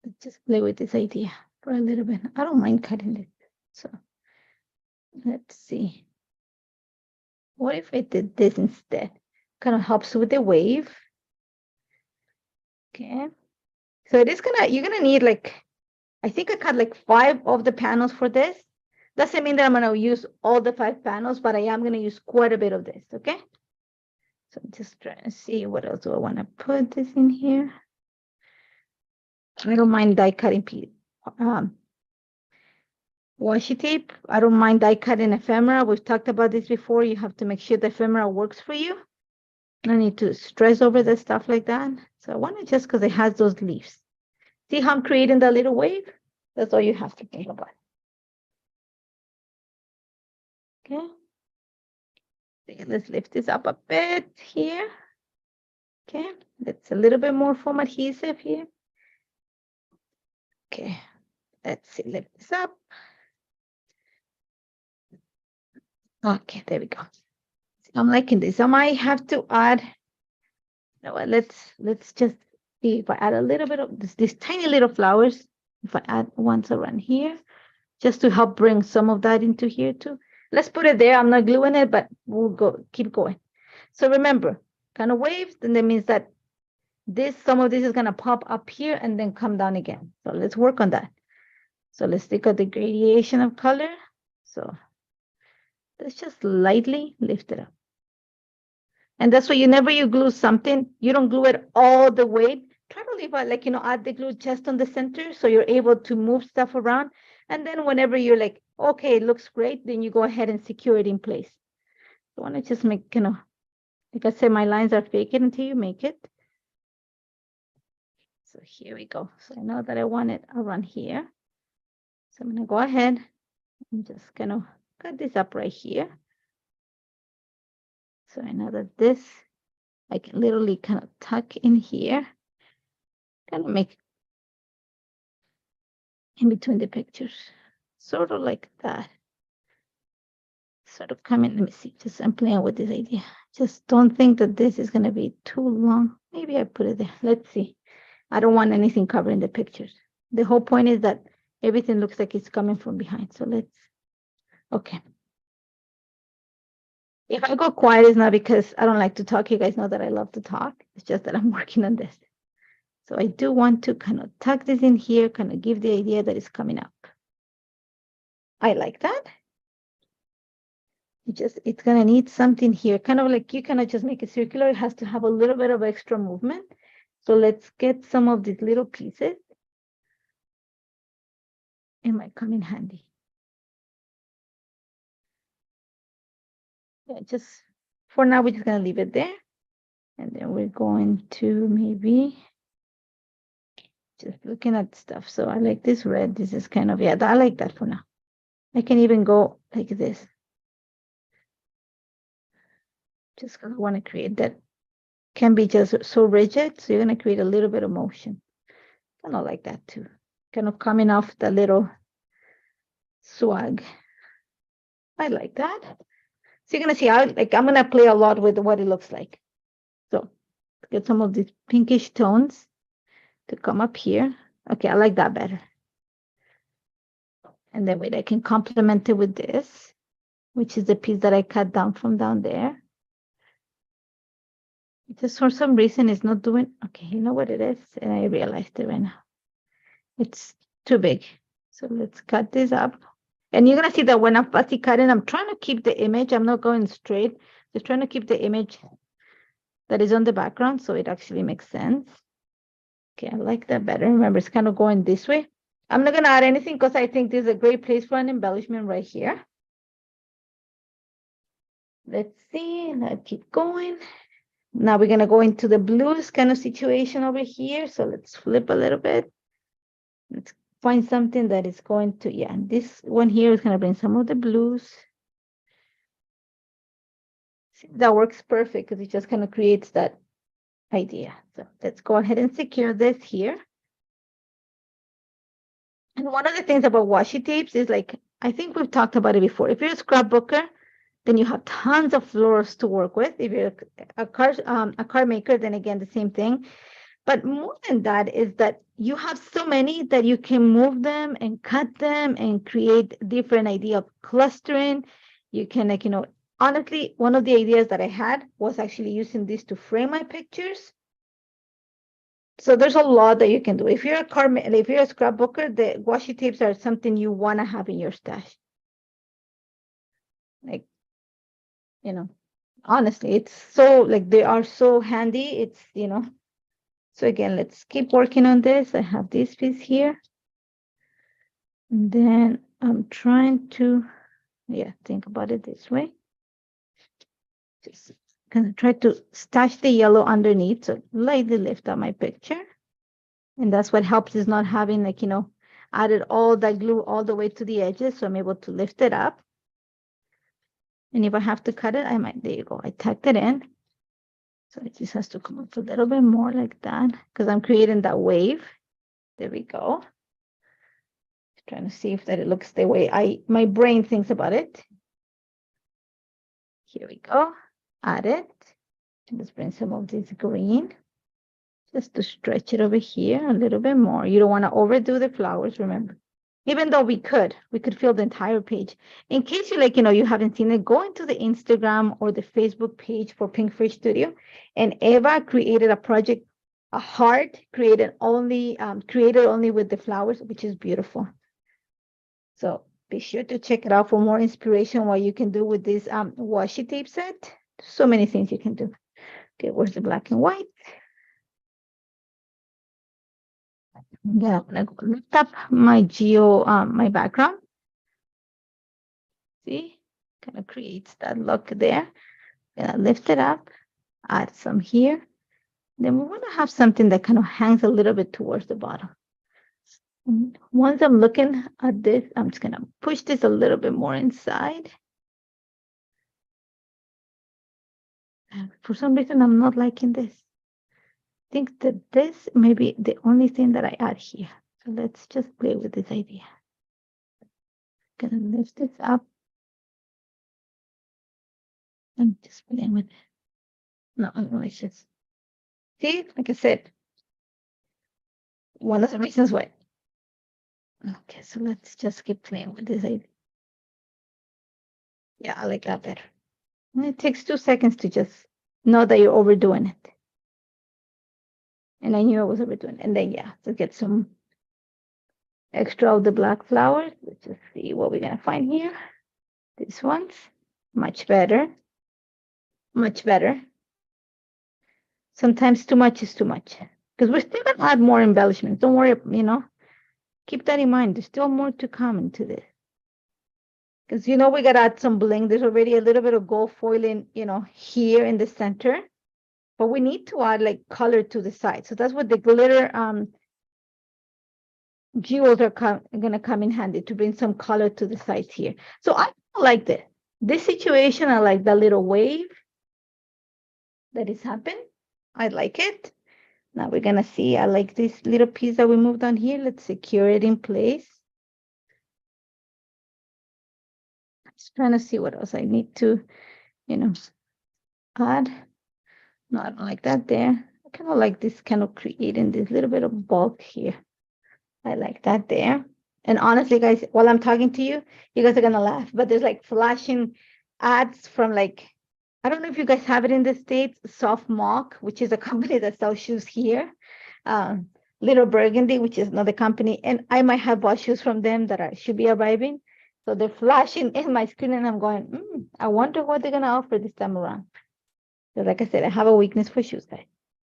Speaker 1: Let's just play with this idea for a little bit. I don't mind cutting it. So let's see. What if I did this instead? Kind of helps with the wave. Okay. So it is you're gonna need like, I think I cut like 5 of the panels for this. Doesn't mean that I'm gonna use all the 5 panels, but I am gonna use quite a bit of this, okay? So I'm just trying to see what else do I wanna put this in here. I don't mind die cutting washi tape. I don't mind die cutting ephemera. We've talked about this before. You have to make sure the ephemera works for you. No need to stress over the stuff like that. So I want it just because it has those leaves. See how I'm creating that little wave? That's all you have to think about. Okay. Let's lift this up a bit here. Okay, that's a little bit more foam adhesive here. Okay, let's see, lift this up. Okay, there we go. I'm liking this. I might have to add, let's just see if I add a little bit of these tiny little flowers. If I add ones around here, just to help bring some of that into here too. Let's put it there. I'm not gluing it, but we'll keep going. So remember, kind of waves, then that means that some of this is gonna pop up here and then come down again. So let's work on that. So let's take out the gradation of color. So let's just lightly lift it up. And that's why whenever you glue something, you don't glue it all the way. Try to leave out, like, add the glue just on the center so you're able to move stuff around. And then whenever you're like, okay, it looks great, then you go ahead and secure it in place. So I want to just make, like I said, my lines are fake it until you make it. So here we go. So I know that I want it around here. So I'm going to go ahead and just kind of cut this up right here. So I know that this, I can literally kind of tuck in here, kind of make in between the pictures, sort of like that. Sort of coming, let me see, just I'm playing with this idea. Just don't think that this is going to be too long. Maybe I put it there. Let's see. I don't want anything covering the pictures. The whole point is that everything looks like it's coming from behind. So okay. If I go quiet, it's not because I don't like to talk. You guys know that I love to talk. It's just that I'm working on this. So I do want to kind of tuck this in here, kind of give the idea that it's coming up. I like that. It's going to need something here, kind of like you cannot just make it circular. It has to have a little bit of extra movement. So let's get some of these little pieces. It might come in handy. Yeah, just for now, we're just gonna leave it there. And then we're going to maybe just looking at stuff. So I like this red. This is kind of, yeah, I like that for now. I can even go like this. Just because I want to create that. Can be just so rigid. So you're going to create a little bit of motion. Kind of like that too. Kind of coming off the little swag. I like that. So you're going to see how, like, I'm going to play a lot with what it looks like. So get some of these pinkish tones to come up here. Okay, I like that better. And then wait, I can complement it with this, which is the piece that I cut down from down there. Just for some reason it's not doing, okay, you know what it is? And I realized it right now. It's too big. So let's cut this up. And you're gonna see that when I'm fussy cutting, I'm trying to keep the image. I'm not going straight, just trying to keep the image that is on the background so it actually makes sense. Okay, I like that better. Remember, it's kind of going this way. I'm not gonna add anything because I think this is a great place for an embellishment right here. Let's see, let's keep going. Now we're gonna go into the blues kind of situation over here. So let's flip a little bit. Let's find something that is going to, yeah, this one here is gonna bring some of the blues. See, that works perfect because it just kind of creates that idea. So let's go ahead and secure this here. And one of the things about washi tapes is like, I think we've talked about it before. If you're a scrapbooker, then you have tons of florals to work with. If you're a card maker, then again, the same thing. But more than that is that you have so many that you can move them and cut them and create different idea of clustering. You can, like, you know, honestly, one of the ideas that I had was actually using this to frame my pictures. So there's a lot that you can do. If you're a scrapbooker, the washi tapes are something you want to have in your stash. Like, you know, honestly, it's so, like, they are so handy. It's, you know, so again, let's keep working on this. I have this piece here. And then I'm trying to, yeah, think about it this way. Just gonna try to stash the yellow underneath. So lightly lift up my picture. And that's what helps is not having, like, you know, added all that glue all the way to the edges. So I'm able to lift it up. And if I have to cut it, I might, there you go. I tucked it in. So it just has to come up a little bit more like that because I'm creating that wave. There we go. Trying to see if that it looks the way my brain thinks about it. Here we go. Add it. Let's bring some of this green just to stretch it over here a little bit more. You don't want to overdo the flowers, remember. Even though we could fill the entire page. In case you, like, you know, you haven't seen it, go into the Instagram or the Facebook page for Pinkfish Studio. And Eva created a project, a heart created only with the flowers, which is beautiful. So be sure to check it out for more inspiration what you can do with this washi tape set. So many things you can do. Okay, where's the black and white? Yeah, I'm gonna lift up my my background. See, kind of creates that look there. Gonna lift it up, add some here. Then we want to have something that kind of hangs a little bit towards the bottom. And once I'm looking at this, I'm just gonna push this a little bit more inside. And for some reason, I'm not liking this. I think that this may be the only thing that I add here. So let's just play with this idea. Gonna lift this up. I'm just playing with it. No, it's just, see, like I said, one of the reasons why. Okay, so let's just keep playing with this idea. Yeah, I like that better. And it takes 2 seconds to just know that you're overdoing it. And I knew I was overdoing it. And then, yeah, to get some extra of the black flowers. Let's just see what we're gonna find here. These ones, much better. Much better. Sometimes too much is too much. Because we're still gonna add more embellishments. Don't worry, you know. Keep that in mind. There's still more to come into this. because you know we gotta add some bling. There's already a little bit of gold foiling, you know, here in the center, but we need to add like color to the side. So that's what the glitter jewels are gonna come in handy, to bring some color to the sides here. So I like this situation. I like the little wave that is happening. I like it. Now we're gonna see, I like this little piece that we moved on here. Let's secure it in place. Just trying to see what else I need to, you know, add. No, I don't like that there. I kind of like this, kind of creating this little bit of bulk here. I like that there. And honestly, guys, while I'm talking to you, you guys are gonna laugh, but there's like flashing ads from like, I don't know if you guys have it in the States, Soft Mock, which is a company that sells shoes here. Little Burgundy, which is another company, and I might have bought shoes from them that should be arriving. So they're flashing in my screen, and I'm going, I wonder what they're gonna offer this time around. So like I said, I have a weakness for shoes, guys.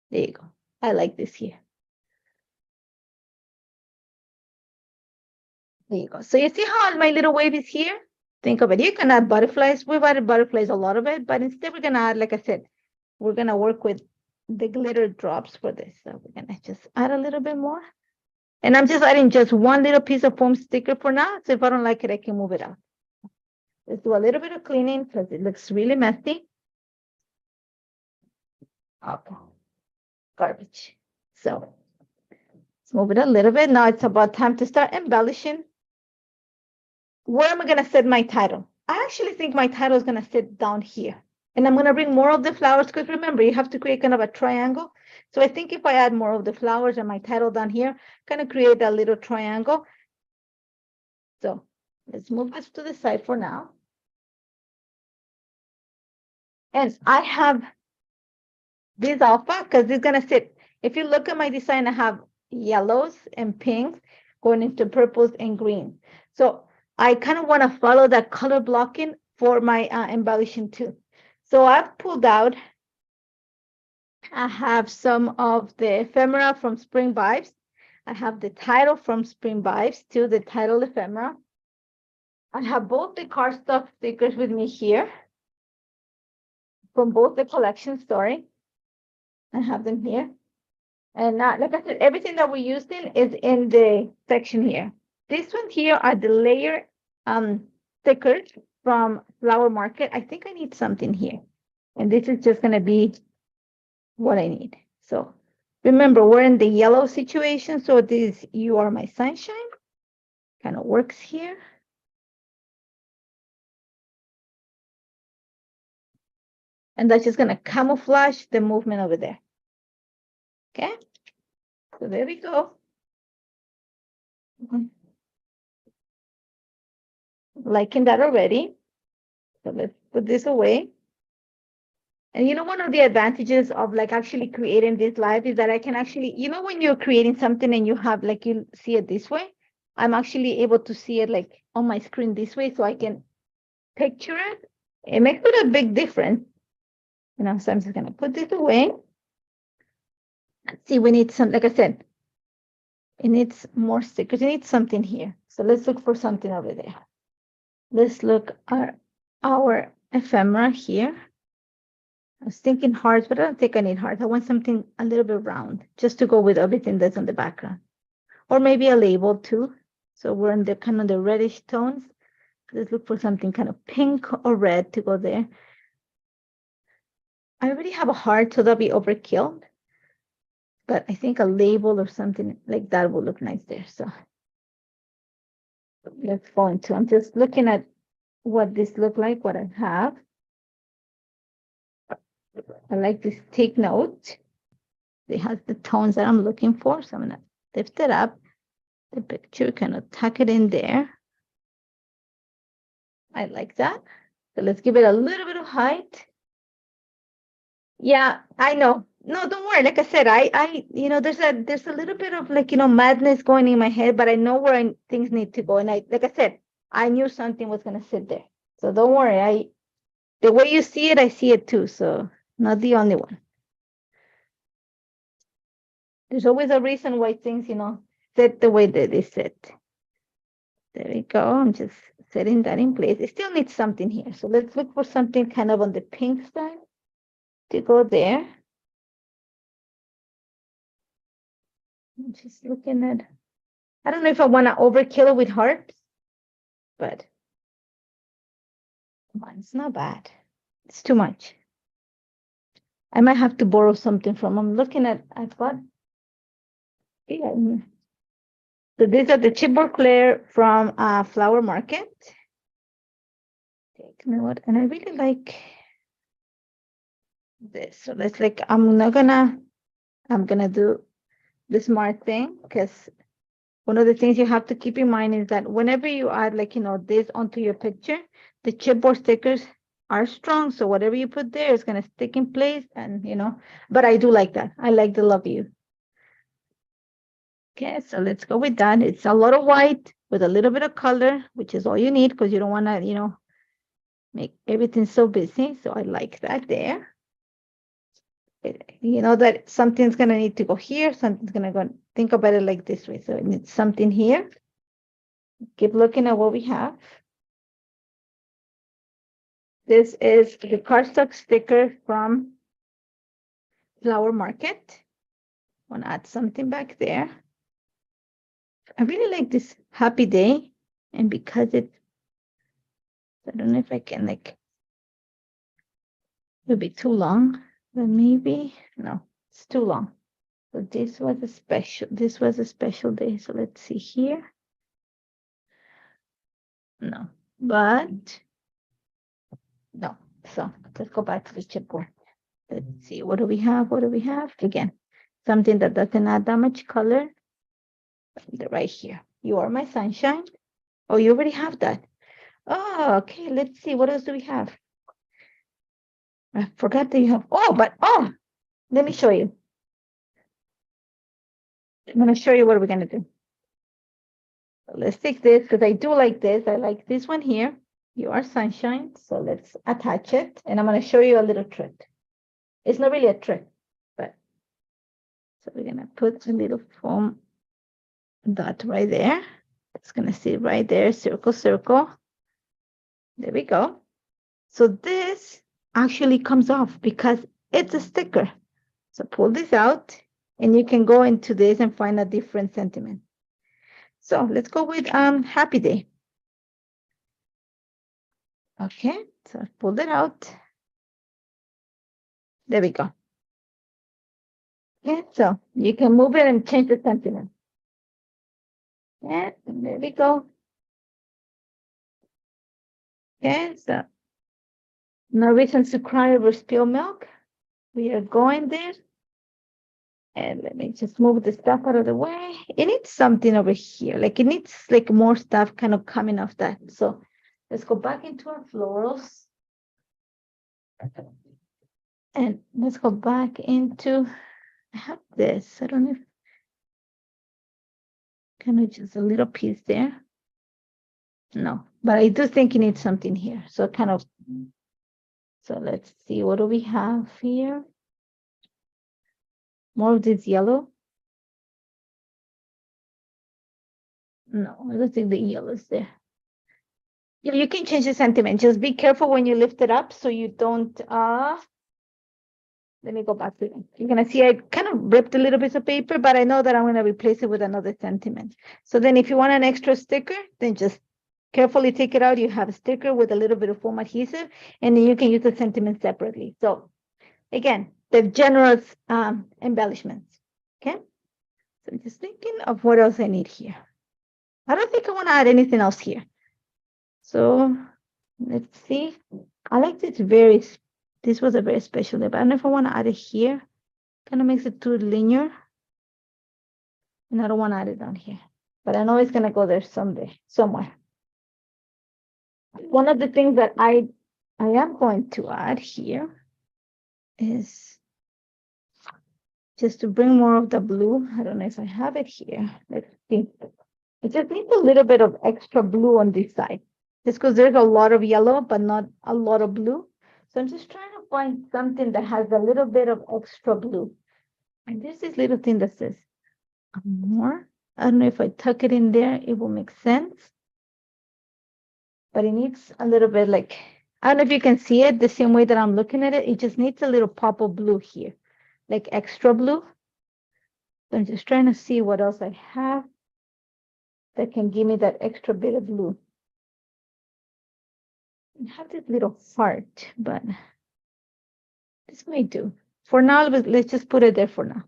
Speaker 1: There you go. I like this here. There you go. So you see how my little wave is here? Think of it. You can add butterflies. We've added butterflies, a lot of it, but instead we're gonna add, like I said, we're gonna work with the glitter drops for this. So we're gonna just add a little bit more. And I'm just adding just one little piece of foam sticker for now. So if I don't like it, I can move it out. Let's do a little bit of cleaning because it looks really messy. Okay. Garbage. So let's move it a little bit. Now it's about time to start embellishing. Where am I gonna set my title? I actually think my title is gonna sit down here. And I'm gonna bring more of the flowers, because remember, you have to create kind of a triangle. So I think if I add more of the flowers and my title down here, kind of create that little triangle. So let's move this to the side for now. And I have this alpha, because it's gonna sit. If you look at my design, I have yellows and pinks going into purples and green. So I kind of want to follow that color blocking for my embellishing too. So I've pulled out, I have some of the ephemera from Spring Vibes. I have the title from Spring Vibes too, the title ephemera. I have both the cardstock stickers with me here from both the collection story. I have them here. And like I said, everything that we're using is in the section here. This one here are the layer stickers from Flower Market. I think I need something here. And this is just gonna be what I need. So remember, we're in the yellow situation. So this You Are My Sunshine kind of works here. And that's just gonna camouflage the movement over there. Okay, so there we go. Liking that already. So let's put this away. And you know, one of the advantages of like actually creating this live is that I can actually, you know, when you're creating something and you have like, you see it this way, I'm actually able to see it like on my screen this way, so I can picture it. It makes it a big difference. You know, so I'm just gonna put this away. Let's see, we need some, like I said, it needs more stickers. It needs something here. So let's look for something over there. Let's look at our ephemera here. I was thinking hearts, but I don't think I need hearts. I want something a little bit round, just to go with everything that's on the background. Or maybe a label too. So we're in the kind of the reddish tones. Let's look for something kind of pink or red to go there. I already have a heart, so that'll be overkill. But I think a label or something like that will look nice there. So let's go into, I'm just looking at what this look like, what I have. I like this take note. It has the tones that I'm looking for. So I'm gonna lift it up. The picture, kind of tuck it in there. I like that. So let's give it a little bit of height. Yeah, I know. No, don't worry. Like I said, you know, there's a little bit of like, you know, madness going in my head, but I know where things need to go. And like I said, I knew something was gonna sit there. So don't worry. The way you see it, I see it too. So not the only one. There's always a reason why things, you know, sit the way that they sit. There we go. I'm just setting that in place. It still needs something here. So let's look for something kind of on the pink side to go there. I'm just looking at, I don't know if I want to overkill it with hearts, but come on, it's not bad. It's too much. I might have to borrow something from, I'm looking at, I've got, yeah. So these are the chipboard clear from Flower Market. Take note, and I really like this. So let's like, I'm gonna do the smart thing, because one of the things you have to keep in mind is that whenever you add like, you know, this onto your picture, the chipboard stickers are strong. So whatever you put there is going to stick in place, and, you know, but I do like that. I like the love you. Okay, so let's go with that. It's a lot of white with a little bit of color, which is all you need, because you don't want to, you know, make everything so busy. So I like that there. You know that something's going to need to go here. Something's going to go, think about it like this way. So it needs something here. Keep looking at what we have. This is the cardstock sticker from Flower Market. Want to add something back there. I really like this Happy Day, and because it's, I don't know if I can, like, it'll be too long, but maybe, no, it's too long. So this was a special day. So let's see here. No, but no. So let's go back to the chipboard. Let's see, what do we have? What do we have? Again, something that doesn't add that much color. Right here. You are my sunshine. Oh, you already have that. Oh, okay. Let's see. What else do we have? I forgot that you have. Oh, let me show you. I'm going to show you what we're going to do. So let's take this, because I do like this. I like this one here. You are sunshine. So let's attach it. And I'm going to show you a little trick. It's not really a trick, but so we're going to put a little foam dot right there. It's going to sit right there. Circle, circle. There we go. So this actually comes off because it's a sticker. So pull this out, and you can go into this and find a different sentiment. So let's go with Happy Day. Okay, so I pulled it out. There we go. Okay, so you can move it and change the sentiment. And there we go. Okay, so no reason to cry over spilled milk. We are going there. And let me just move the stuff out of the way. It needs something over here. Like it needs like more stuff kind of coming off that. So let's go back into our florals. And let's go back into, I have this. I don't know if, kind of just a little piece there. No, but I do think it needs something here. So kind of, so let's see, what do we have here? More of this yellow. No, I don't think the yellow is there. Yeah, you can change the sentiment. Just be careful when you lift it up so you don't, let me go back to it. You're gonna see I kind of ripped a little bit of paper, but I know that I'm gonna replace it with another sentiment. So then if you want an extra sticker, then just carefully take it out. You have a sticker with a little bit of foam adhesive, and then you can use the sentiment separately. So again, the generous embellishments, okay? So I'm just thinking of what else I need here. I don't think I want to add anything else here. So let's see. I like this was a very special day, but I don't know if I want to add it here. Kind of makes it too linear. And I don't want to add it down here. But I know it's going to go there someday, somewhere. One of the things that I am going to add here is just to bring more of the blue. I don't know if I have it here. Let's see. It just needs a little bit of extra blue on this side. Just because there's a lot of yellow, but not a lot of blue. So I'm just trying to find something that has a little bit of extra blue. And there's this little thing that says more. I don't know if I tuck it in there, it will make sense. but it needs a little bit like, I don't know if you can see it the same way that I'm looking at it. It just needs a little pop of blue here, like extra blue. So I'm just trying to see what else I have that can give me that extra bit of blue. I have this little heart, but this might do. For now, let's just put it there for now.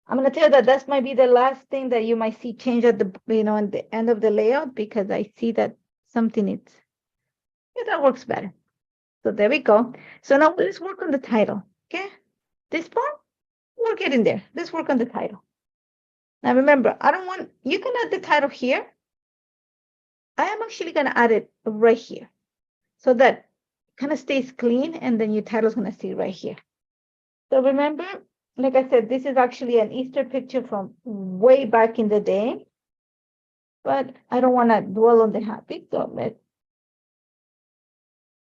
Speaker 1: I'm going to tell you that that might be the last thing that you might see change at the, at the end of the layout, because I see that something is, yeah, that works better. So there we go. So now let's work on the title, okay? This part, we're getting there. Let's work on the title. Now remember, I don't want, you can add the title here. I am actually going to add it right here so that kind of stays clean, and then your title is going to stay right here. So remember, like I said, this is actually an Easter picture from way back in the day, but I don't want to dwell on the happy. So let's,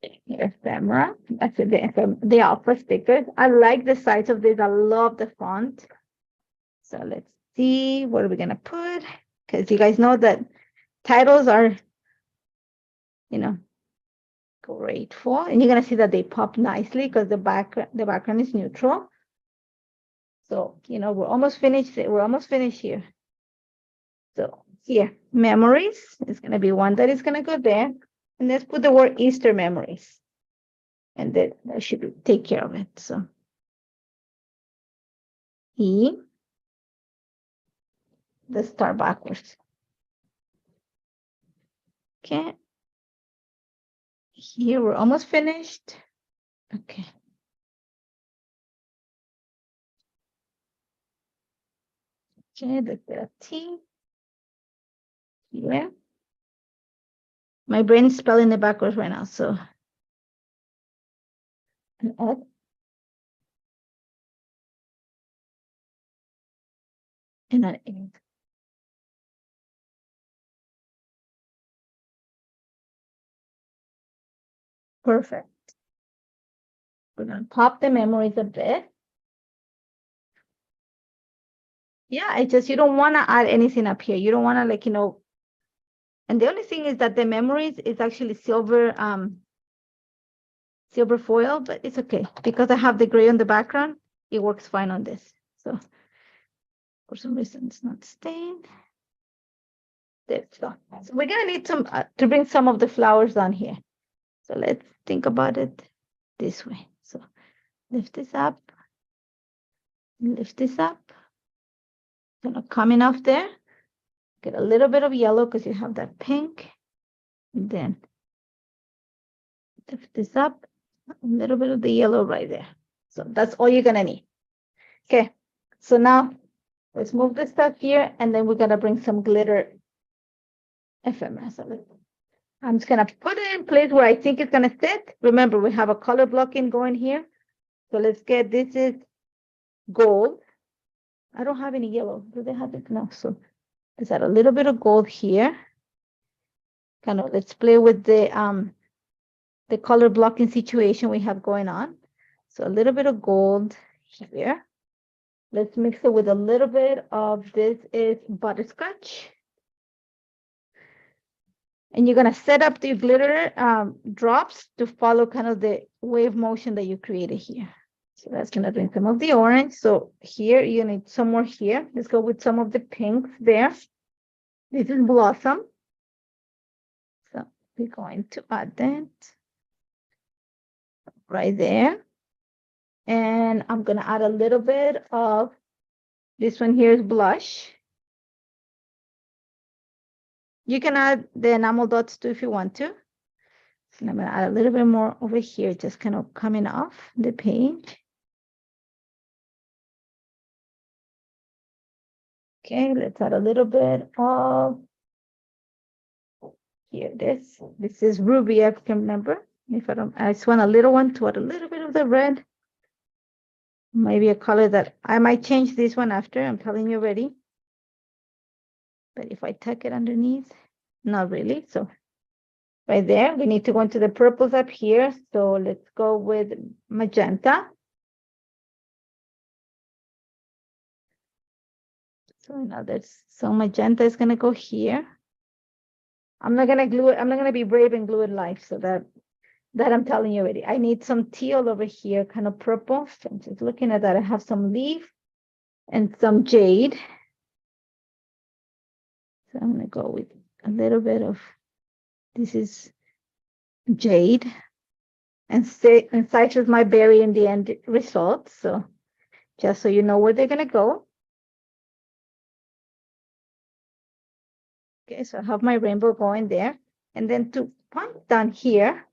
Speaker 1: here's ephemera. That's the alpha stickers. I like the size of this. I love the font. So let's see, what are we going to put? Because you guys know that titles are, grateful. And you're going to see that they pop nicely because the background is neutral. So, we're almost finished. We're almost finished here. So here, memories is going to be one that is going to go there. And let's put the word Easter memories. And that should take care of it. So E, let's start backwards. Okay. Here, we're almost finished. Okay. Okay, let's get a T. Yeah. My brain's spelling it backwards right now, so. An F. And an A. Perfect. We're going to pop the memories a bit. Yeah, it's just, you don't want to add anything up here. You don't want to and the only thing is that the memories is actually silver foil, but it's okay because I have the gray on the background. It works fine on this. So for some reason it's not stained. There we go. So we're gonna need some to bring some of the flowers on here. So let's think about it this way. So lift this up, Gonna coming off there. Get a little bit of yellow because you have that pink. And then lift this up, a little bit of the yellow right there. So that's all you're gonna need. Okay, so now let's move this stuff here, and then we're gonna bring some glitter ephemera. So I'm just gonna put it in place where I think it's gonna sit. Remember, we have a color blocking going here. So let's get, this is gold. I don't have any yellow. Do they have it? No. So let's add a little bit of gold here. Kind of, let's play with the color blocking situation we have going on. So a little bit of gold here. Let's mix it with a little bit of, this is butterscotch. And you're gonna set up the glitter drops to follow kind of the wave motion that you created here. So that's gonna bring some of the orange. So here you need some more here. Let's go with some of the pinks there. This is blossom. So we're going to add that right there. And I'm gonna add a little bit of, this one here is blush. You can add the enamel dots too if you want to. And I'm gonna add a little bit more over here, just kind of coming off the page. Okay, let's add a little bit of, here, this is ruby, I can remember. If I just want a little one to add a little bit of the red. Maybe a color that I might change this one after, I'm telling you already. But if I tuck it underneath, not really. So right there, we need to go into the purples up here. So let's go with magenta. So now there's some magenta is gonna go here. I'm not gonna glue it. I'm not gonna be brave and glue it live. So that I'm telling you already. I need some teal over here, kind of purple. So I'm just looking at that. I have some leaf and some jade. So I'm gonna go with a little bit of, this is jade, and stay inside of my berry in the end result. So just so you know where they're gonna go. Okay, so I have my rainbow going there. And then to point down here,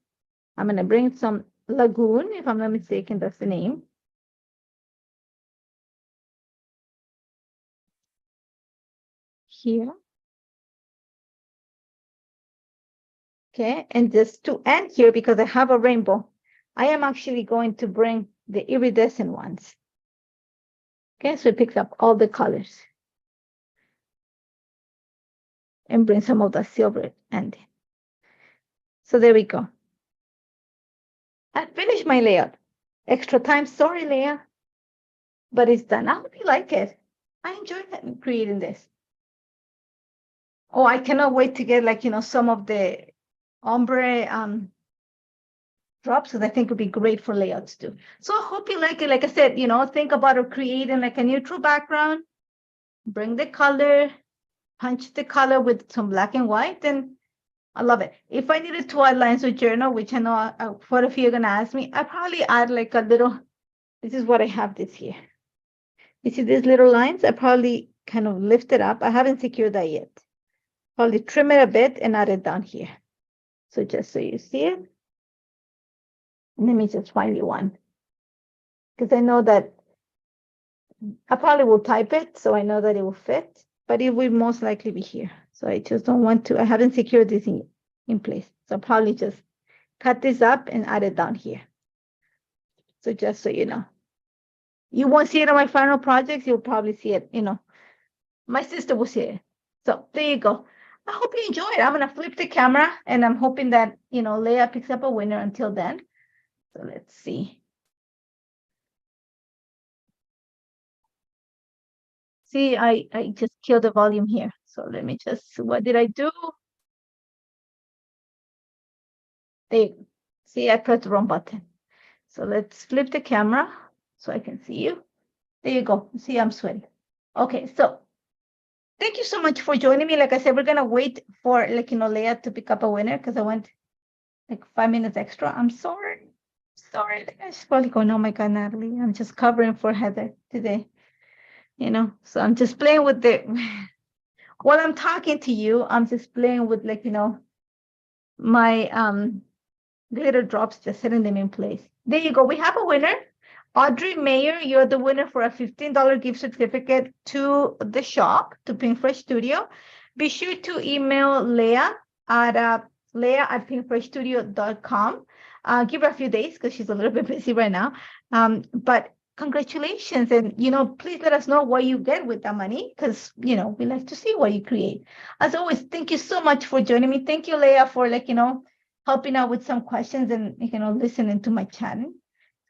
Speaker 1: I'm gonna bring some lagoon, if I'm not mistaken, that's the name. Here. Okay, and just to end here, because I have a rainbow, I am actually going to bring the iridescent ones. Okay, so it picks up all the colors. And bring some of the silver ending. So there we go. I finished my layout. Extra time, sorry, Leah. But it's done. I hope you like it. I enjoyed creating this. Oh, I cannot wait to get, like, some of the ombre drops, because I think would be great for layouts too. So I hope you like it. Like I said, think about creating like a neutral background, bring the color, punch the color with some black and white, and I love it. If I needed to add lines with journal, which I know quite a few are gonna ask me, I probably add like a little, this is what I have this here. You see these little lines? I probably kind of lift it up. I haven't secured that yet. Probably trim it a bit and add it down here. So just so you see it. And let me just find you one. Because I know that I probably will type it, so I know that it will fit, but it will most likely be here. So I just don't want to, I haven't secured this in place. So I'll probably just cut this up and add it down here. So just so you know. You won't see it on my final projects, you'll probably see it, my sister will see it. So there you go. I hope you enjoy it. I'm gonna flip the camera and I'm hoping that, Leah picks up a winner until then. So let's see. See, I just killed the volume here. So let me just, what did I do? There you go. See, I pressed the wrong button. So let's flip the camera so I can see you. There you go. See, I'm sweating. Okay, so thank you so much for joining me. Like I said, we're gonna wait for Leah to pick up a winner because I went like 5 minutes extra. I'm sorry. Sorry. She's probably going, oh my God, Natalie, I'm just covering for Heather today. So I'm just playing with the while I'm talking to you, I'm just playing with my glitter drops, just setting them in place. There you go. We have a winner. Audrey Mayer, you're the winner for a $15 gift certificate to the shop, to Pink Fresh Studio. Be sure to email Leah at leah@pinkfreshstudio.com. Give her a few days because she's a little bit busy right now. But congratulations. And, please let us know what you get with that money because, we like to see what you create. As always, thank you so much for joining me. Thank you, Leah, for helping out with some questions and, listening to my chat.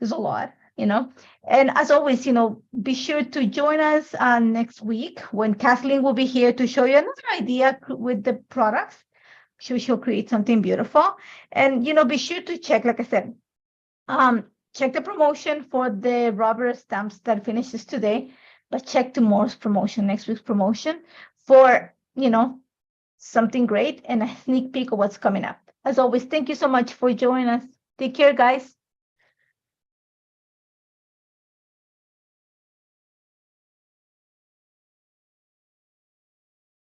Speaker 1: There's a lot. And as always, be sure to join us next week when Kathleen will be here to show you another idea with the products. She'll create something beautiful. And, be sure to check, like I said, check the promotion for the rubber stamps that finishes today, but check tomorrow's promotion, next week's promotion for, something great and a sneak peek of what's coming up. As always, thank you so much for joining us. Take care, guys.